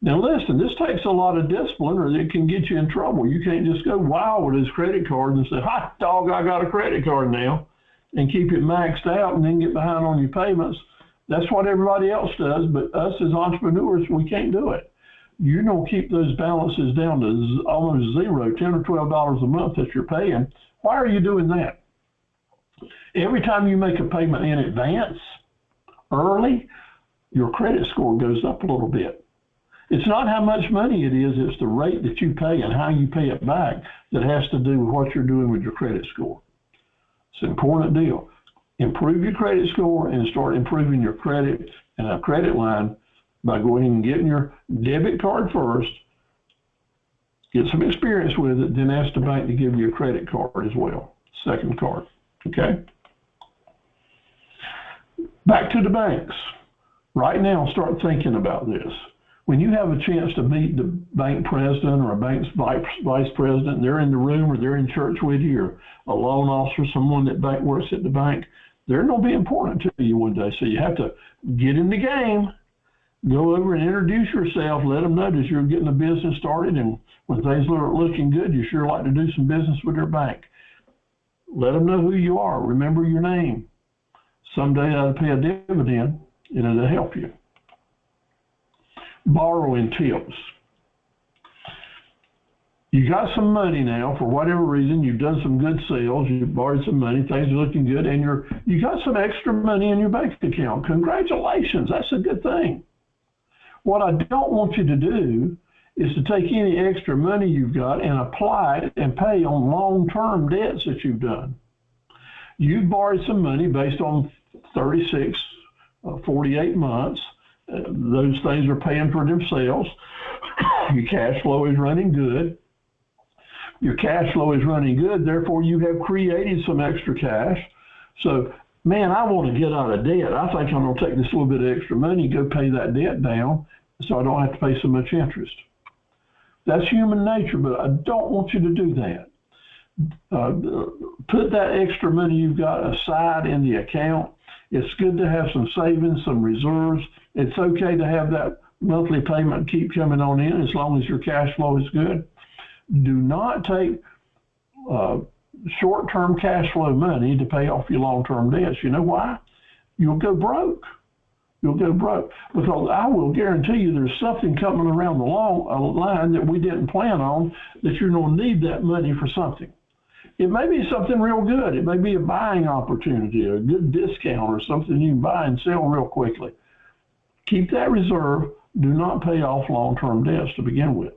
Now listen, this takes a lot of discipline, or it can get you in trouble. You can't just go wild with his credit card and say, hot dog, I got a credit card now, and keep it maxed out and then get behind on your payments. That's what everybody else does, but us as entrepreneurs, we can't do it. You don't keep those balances down to almost zero, $10 or $12 a month that you're paying. Why are you doing that? Every time you make a payment in advance, early, your credit score goes up a little bit. It's not how much money it is, it's the rate that you pay and how you pay it back that has to do with what you're doing with your credit score. It's an important deal. Improve your credit score and start improving your credit and a credit line by going and getting your debit card first, get some experience with it, then ask the bank to give you a credit card as well, second card, okay? Back to the banks. Right now, start thinking about this. When you have a chance to meet the bank president or a bank's vice president, they're in the room or they're in church with you, or a loan officer, someone that works at the bank, they're going to be important to you one day. So you have to get in the game, go over and introduce yourself, let them know that you're getting a business started, and when things are looking good, you sure like to do some business with their bank. Let them know who you are. Remember your name. Someday that'll pay a dividend, and it'll help you. Borrowing tips. You got some money now, for whatever reason, you've done some good sales, you've borrowed some money, things are looking good, and you got some extra money in your bank account. Congratulations, that's a good thing. What I don't want you to do is to take any extra money you've got and apply it and pay on long-term debts that you've done. You've borrowed some money based on 36, 48 months. Those things are paying for themselves. Your cash flow is running good. Your cash flow is running good, therefore you have created some extra cash. So, man, I want to get out of debt. I think I'm going to take this little bit of extra money, go pay that debt down, so I don't have to pay so much interest. That's human nature, but I don't want you to do that. Put that extra money you've got aside in the account. It's good to have some savings, some reserves. It's okay to have that monthly payment keep coming on in as long as your cash flow is good. Do not take short-term cash flow money to pay off your long-term debts. You know why? You'll go broke. You'll go broke. Because I will guarantee you there's something coming around the line that we didn't plan on, that you're going to need that money for something. It may be something real good. It may be a buying opportunity, a good discount, or something you can buy and sell real quickly. Keep that reserve. Do not pay off long-term debts to begin with.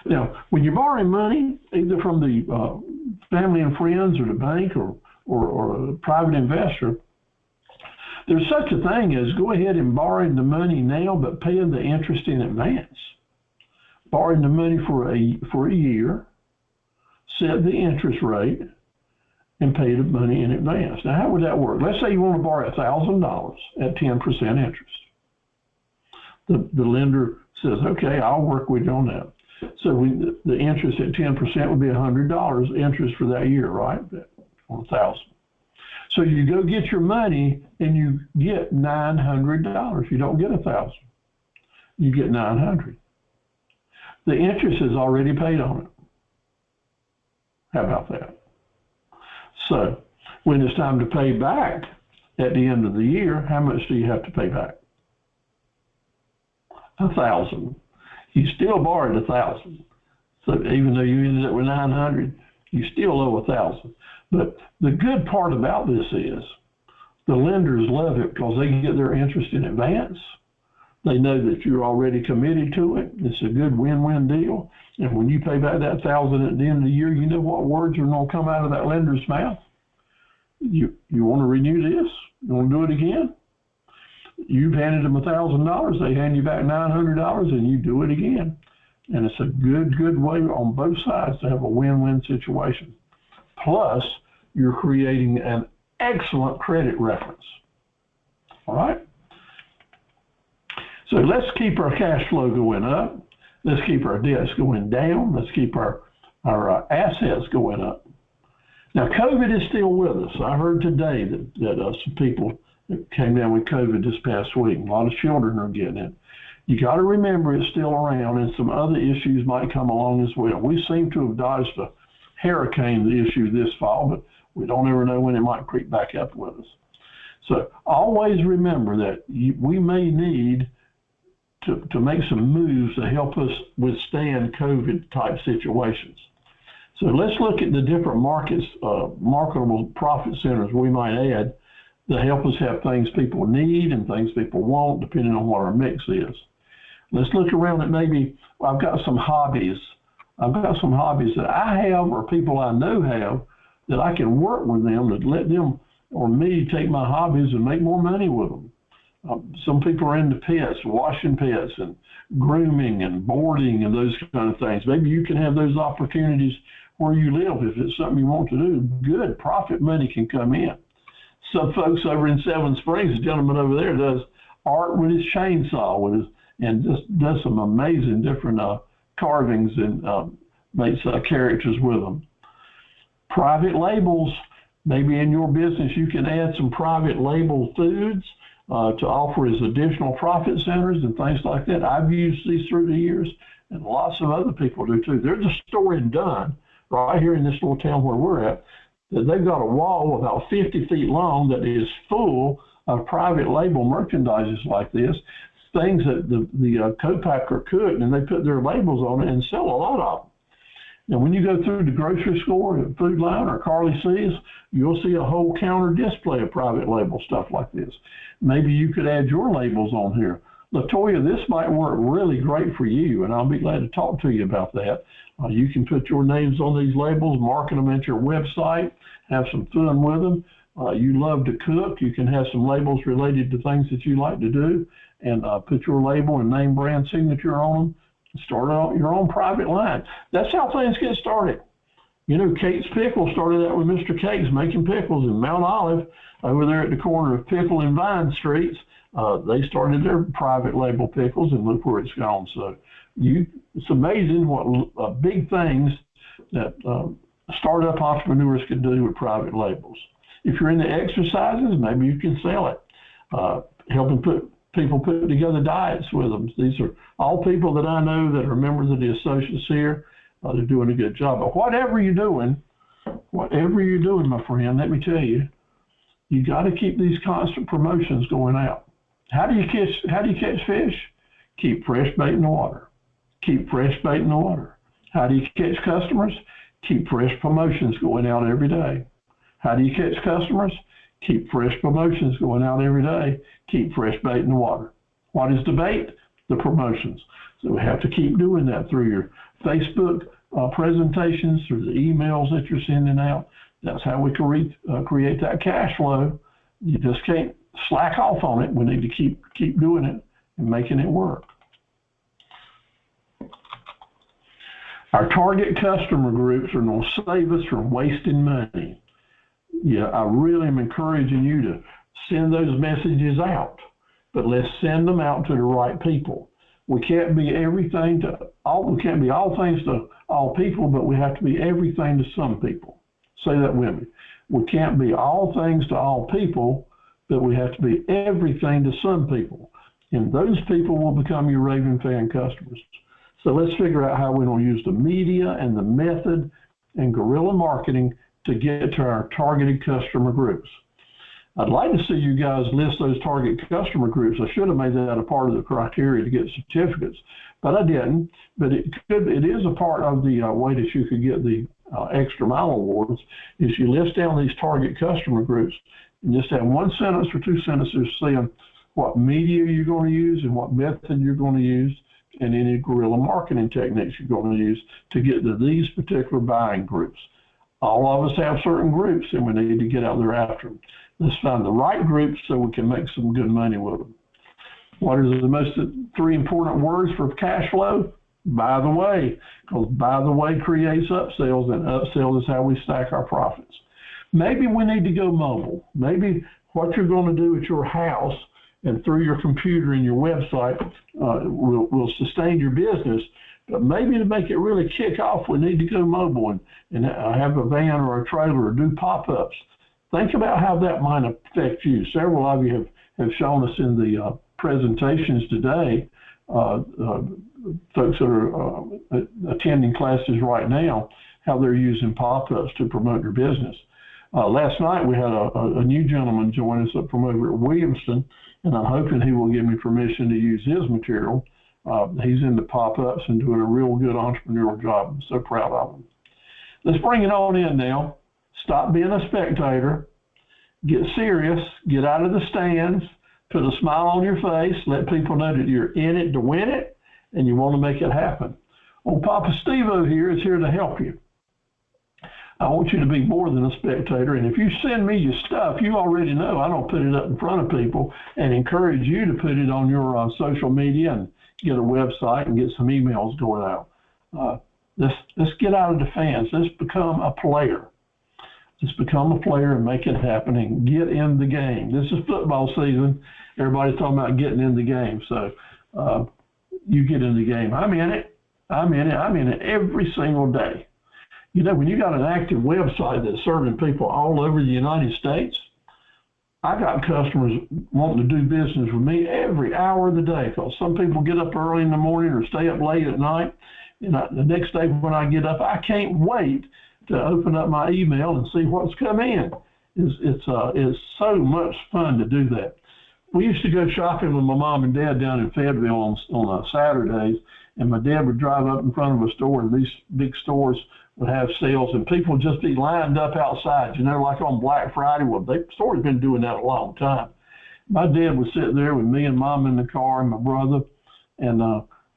Now, when you're borrowing money, either from the family and friends or the bank or a private investor, there's such a thing as go ahead and borrow the money now, but paying the interest in advance. Borrowing the money for a year, set the interest rate, and pay the money in advance. Now, how would that work? Let's say you want to borrow $1,000 at 10% interest. The lender says, okay, I'll work with you on that. So the interest at 10% would be $100 interest for that year, right? On $1,000. So you go get your money and you get $900. You don't get $1,000. You get $900. The interest is already paid on it. How about that? So when it's time to pay back at the end of the year, how much do you have to pay back? $1,000. You still borrowed $1,000. So even though you ended up with $900, you still owe $1,000. But the good part about this is the lenders love it because they can get their interest in advance. They know that you're already committed to it. It's a good win-win deal. And when you pay back that $1,000 at the end of the year, you know what words are going to come out of that lender's mouth? You want to renew this? You want to do it again? You've handed them $1,000, they hand you back $900, and you do it again. And it's a good way on both sides to have a win-win situation. Plus, you're creating an excellent credit reference. All right? So let's keep our cash flow going up. Let's keep our debts going down. Let's keep our assets going up. Now, COVID is still with us. I heard today that some people came down with COVID this past week. A lot of children are getting it. You got to remember it's still around, and some other issues might come along as well. We seem to have dodged a hurricane issue this fall, but we don't ever know when it might creep back up with us. So always remember that we may need to make some moves to help us withstand COVID type situations. So let's look at the different markets, marketable profit centers we might add to help us have things people need and things people want, depending on what our mix is. Let's look around at maybe, I've got some hobbies. I've got some hobbies that I have or people I know have that I can work with them to let them or me take my hobbies and make more money with them. Some people are into pets, washing pets and grooming and boarding and those kind of things. Maybe you can have those opportunities where you live. If it's something you want to do, good profit money can come in. Some folks over in Seven Springs, a gentleman over there does art with his chainsaw and just does some amazing different carvings and makes characters with them. Private labels, maybe in your business you can add some private label foods to offer as additional profit centers and things like that. I've used these through the years, and lots of other people do too. There's a store in Dunn, right here in this little town where we're at, that they've got a wall about 50 feet long that is full of private label merchandises like this, things that the co-packer couldn't, and they put their labels on it and sell a lot of them. Now, when you go through the grocery store, Food Line or Carly C's, you'll see a whole counter display of private label stuff like this. Maybe you could add your labels on here. LaToya, this might work really great for you, and I'll be glad to talk to you about that. You can put your names on these labels, market them at your website, have some fun with them. You love to cook. You can have some labels related to things that you like to do, and put your label and name brand signature on them. Start out your own private line. That's how things get started. You know, Kate's Pickle started out with Mr. Cake's making pickles in Mount Olive over there at the corner of Pickle and Vine Streets. They started their private label pickles, and look where it's gone. So it's amazing what big things that startup entrepreneurs can do with private labels. If you're into exercises, maybe you can sell it. Helping people put together diets with them. These are all people that I know that are members of the associates here. They're doing a good job. But whatever you're doing, my friend, let me tell you, you got to keep these constant promotions going out. How do you catch fish? Keep fresh bait in the water. Keep fresh bait in the water. How do you catch customers? Keep fresh promotions going out every day. How do you catch customers? Keep fresh promotions going out every day. Keep fresh bait in the water. What is the bait? The promotions. So we have to keep doing that through your Facebook presentations, through the emails that you're sending out. That's how we can create that cash flow. You just can't slack off on it. We need to keep doing it and making it work. Our target customer groups are going to save us from wasting money. Yeah, I really am encouraging you to send those messages out, but let's send them out to the right people. We can't be everything to all. We can't be all things to all people, but we have to be everything to some people. Say that with me. We can't be all things to all people, but we have to be everything to some people. And those people will become your raving fan customers. So let's figure out how we're going to use the media and the method and guerrilla marketing to get to our targeted customer groups. I'd like to see you guys list those target customer groups. I should have made that a part of the criteria to get certificates, but I didn't. But it is a part of the way that you could get the extra mile awards is you list down these target customer groups and just have one sentence or two sentences saying what media you're going to use and what method you're going to use and any guerrilla marketing techniques you're going to use to get to these particular buying groups. All of us have certain groups and we need to get out there after them. Let's find the right groups so we can make some good money with them. What are the three important words for cash flow? By the way, because by the way creates upsells, and upsell is how we stack our profits. Maybe we need to go mobile. Maybe what you're going to do at your house and through your computer and your website will sustain your business. But maybe to make it really kick off, we need to go mobile and have a van or a trailer or do pop-ups. Think about how that might affect you. Several of you have shown us in the presentations today, folks that are attending classes right now, how they're using pop-ups to promote their business. Last night we had a new gentleman join us from over at Williamston, and I'm hoping he will give me permission to use his material. He's into pop-ups and doing a real good entrepreneurial job. I'm so proud of him. Let's bring it on in now. Stop being a spectator. Get serious. Get out of the stands. Put a smile on your face. Let people know that you're in it to win it and you want to make it happen. Old Papa Steve-O here is here to help you. I want you to be more than a spectator. And if you send me your stuff, you already know I don't put it up in front of people and encourage you to put it on your social media and get a website and get some emails going out. Let's get out of the fans. Let's become a player. Let's become a player and make it happen and get in the game. This is football season. Everybody's talking about getting in the game. So you get in the game. I'm in it. I'm in it every single day. You know, when you got an active website that's serving people all over the United States, I got customers wanting to do business with me every hour of the day because some people get up early in the morning or stay up late at night. And the next day when I get up, I can't wait to open up my email and see what's come in. It's so much fun to do that. We used to go shopping with my mom and dad down in Fayetteville on Saturdays, and my dad would drive up in front of a store, and these big stores would have sales, and people would just be lined up outside, you know, like on Black Friday. Well, the store's been doing that a long time. My dad would sit there with me and Mom in the car and my brother, and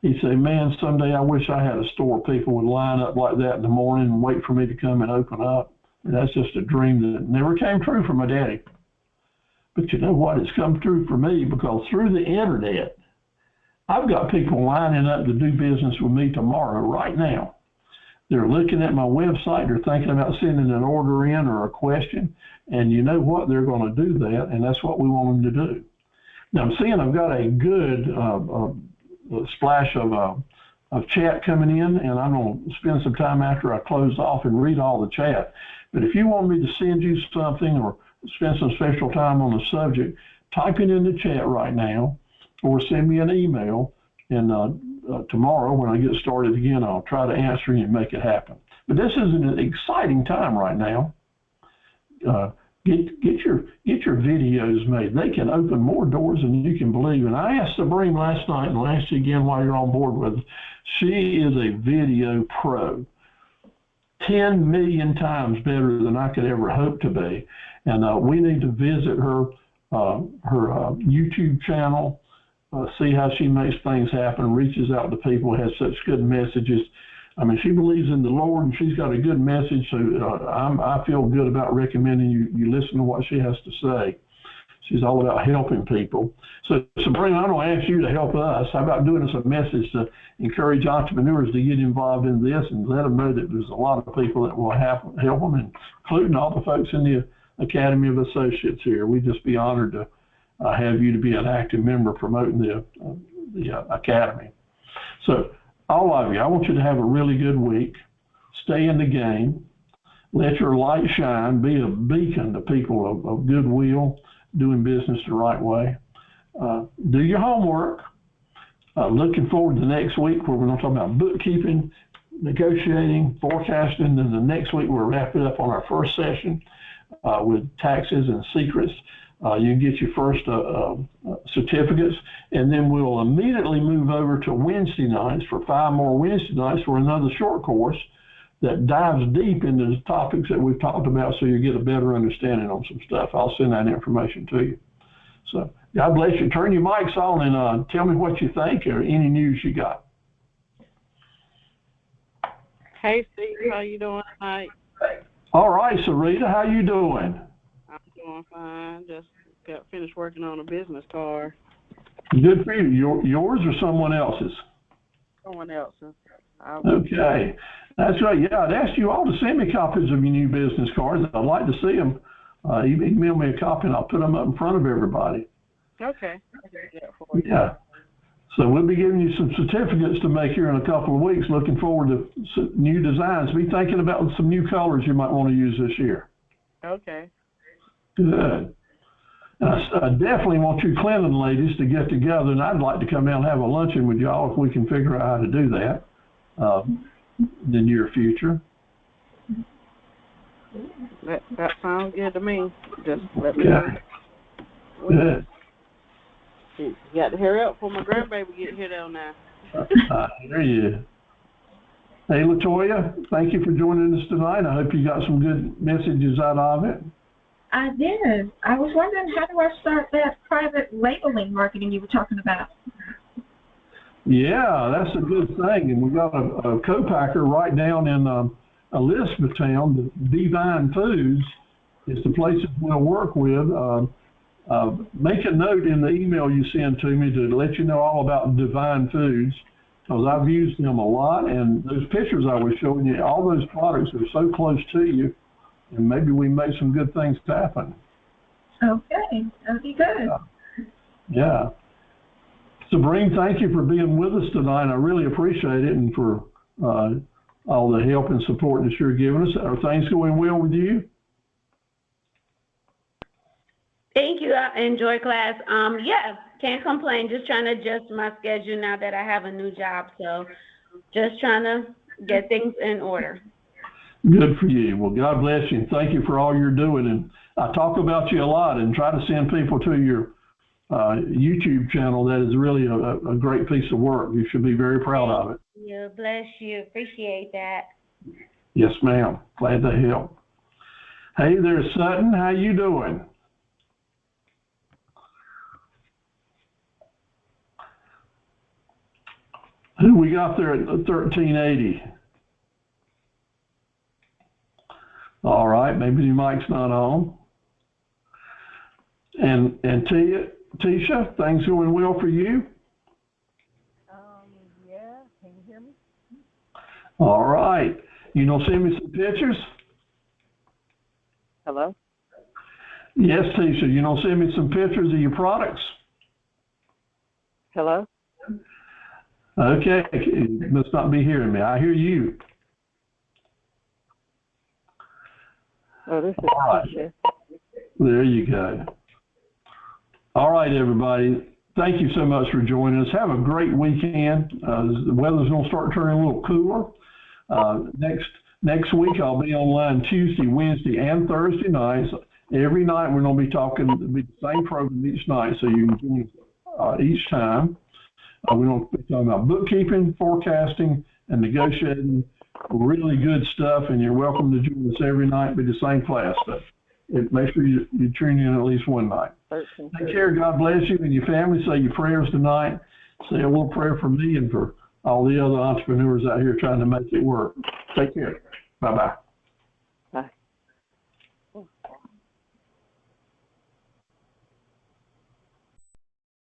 he'd say, man, someday I wish I had a store people would line up like that in the morning and wait for me to come and open up. And that's just a dream that never came true for my daddy. But you know what? It's come true for me because through the internet, I've got people lining up to do business with me tomorrow, right now. They're looking at my website. They're thinking about sending an order in or a question. And you know what? They're going to do that, and that's what we want them to do. Now, I'm seeing I've got a good splash of chat coming in, and I'm going to spend some time after I close off and read all the chat. But if you want me to send you something or spend some special time on the subject, type it in the chat right now or send me an email, and tomorrow when I get started again, I'll try to answer you and make it happen. But this is an exciting time right now. Get your videos made. They can open more doors than you can believe. And I asked Sabrina last night, and I'll ask you again while you're on board with us. She is a video pro. 10 million times better than I could ever hope to be. And we need to visit her YouTube channel, see how she makes things happen, reaches out to people, has such good messages. I mean, she believes in the Lord and she's got a good message. So I feel good about recommending you listen to what she has to say. She's all about helping people. So Sabrina, I'm going to ask you to help us. How about doing us a message to encourage entrepreneurs to get involved in this and let them know that there's a lot of people that will help them, including all the folks in the Academy of Associates here. We'd just be honored to have you to be an active member promoting the Academy. So all of you, I want you to have a really good week. Stay in the game. Let your light shine. Be a beacon to people of goodwill, doing business the right way. Do your homework. Looking forward to next week where we're going to talk about bookkeeping, negotiating, forecasting, and the next week we'll wrap it up on our first session with taxes and secrets. You get your first certificates, and then we'll immediately move over to Wednesday nights for 5 more Wednesday nights for another short course that dives deep into the topics that we've talked about so you get a better understanding on some stuff. I'll send that information to you. So God bless you. Turn your mics on and tell me what you think or any news you got. Hey, Steve, how you doing tonight? All right, Sarita, how you doing? I'm doing fine. Just got finished working on a business card. Good for you. Yours or someone else's? Someone else's. Okay. That's right. Yeah, I'd ask you all to send me copies of your new business cards. I'd like to see them. Email me a copy and I'll put them up in front of everybody. Okay. I can do that for you. Yeah. So we'll be giving you some certificates to make here in a couple of weeks. Looking forward to some new designs. Be thinking about some new colors you might want to use this year. Okay. Good. I definitely want you Clinton ladies to get together, and I'd like to come down and have a luncheon with y'all if we can figure out how to do that in the near future. That sounds good to me. Just let me know. Good. You got to hurry up before my grandbaby get here down now. I hear you. Hey, Latoya, thank you for joining us tonight. I hope you got some good messages out of it. I did. I was wondering, how do I start that private labeling marketing you were talking about? Yeah, that's a good thing. And we got a co-packer right down in Elizabethtown. Divine Foods is the places we'll work with. Make a note in the email you send to me to let you know all about Divine Foods, because I've used them a lot. And those pictures I was showing you, all those products are so close to you. And maybe we make some good things happen. Okay, that'd be good. Yeah. Sabrina, thank you for being with us tonight. I really appreciate it, and for all the help and support that you're giving us. Are things going well with you? Thank you. I enjoy class. Yeah, can't complain. Just trying to adjust my schedule now that I have a new job. So just trying to get things in order. Good for you. Well, God bless you, and thank you for all you're doing. And I talk about you a lot and try to send people to your YouTube channel. That is really a great piece of work. You should be very proud of it. Yeah, bless you. Appreciate that. Yes, ma'am. Glad to help. Hey there, Sutton. How you doing? Who we got there at 1380? All right, maybe your mic's not on. And Tisha, things going well for you? Yeah, can you hear me? All right. You gonna send me some pictures? Hello? Yes, Tisha, you gonna send me some pictures of your products? Hello? Okay, you must not be hearing me. I hear you. Oh, this is All right. Tisha. There you go. All right, everybody. Thank you so much for joining us. Have a great weekend. The weather's going to start turning a little cooler. Next week, I'll be online Tuesday, Wednesday, and Thursday nights. Every night, we're going to be talking. It'll be the same program each night, so you can join each time. We're going to be talking about bookkeeping, forecasting, and negotiating really good stuff, and you're welcome to join us every night with the same class. But make sure you tune in at least one night. 13. Take care. God bless you and your family. Say your prayers tonight. Say a little prayer for me and for all the other entrepreneurs out here trying to make it work. Take care. Bye-bye.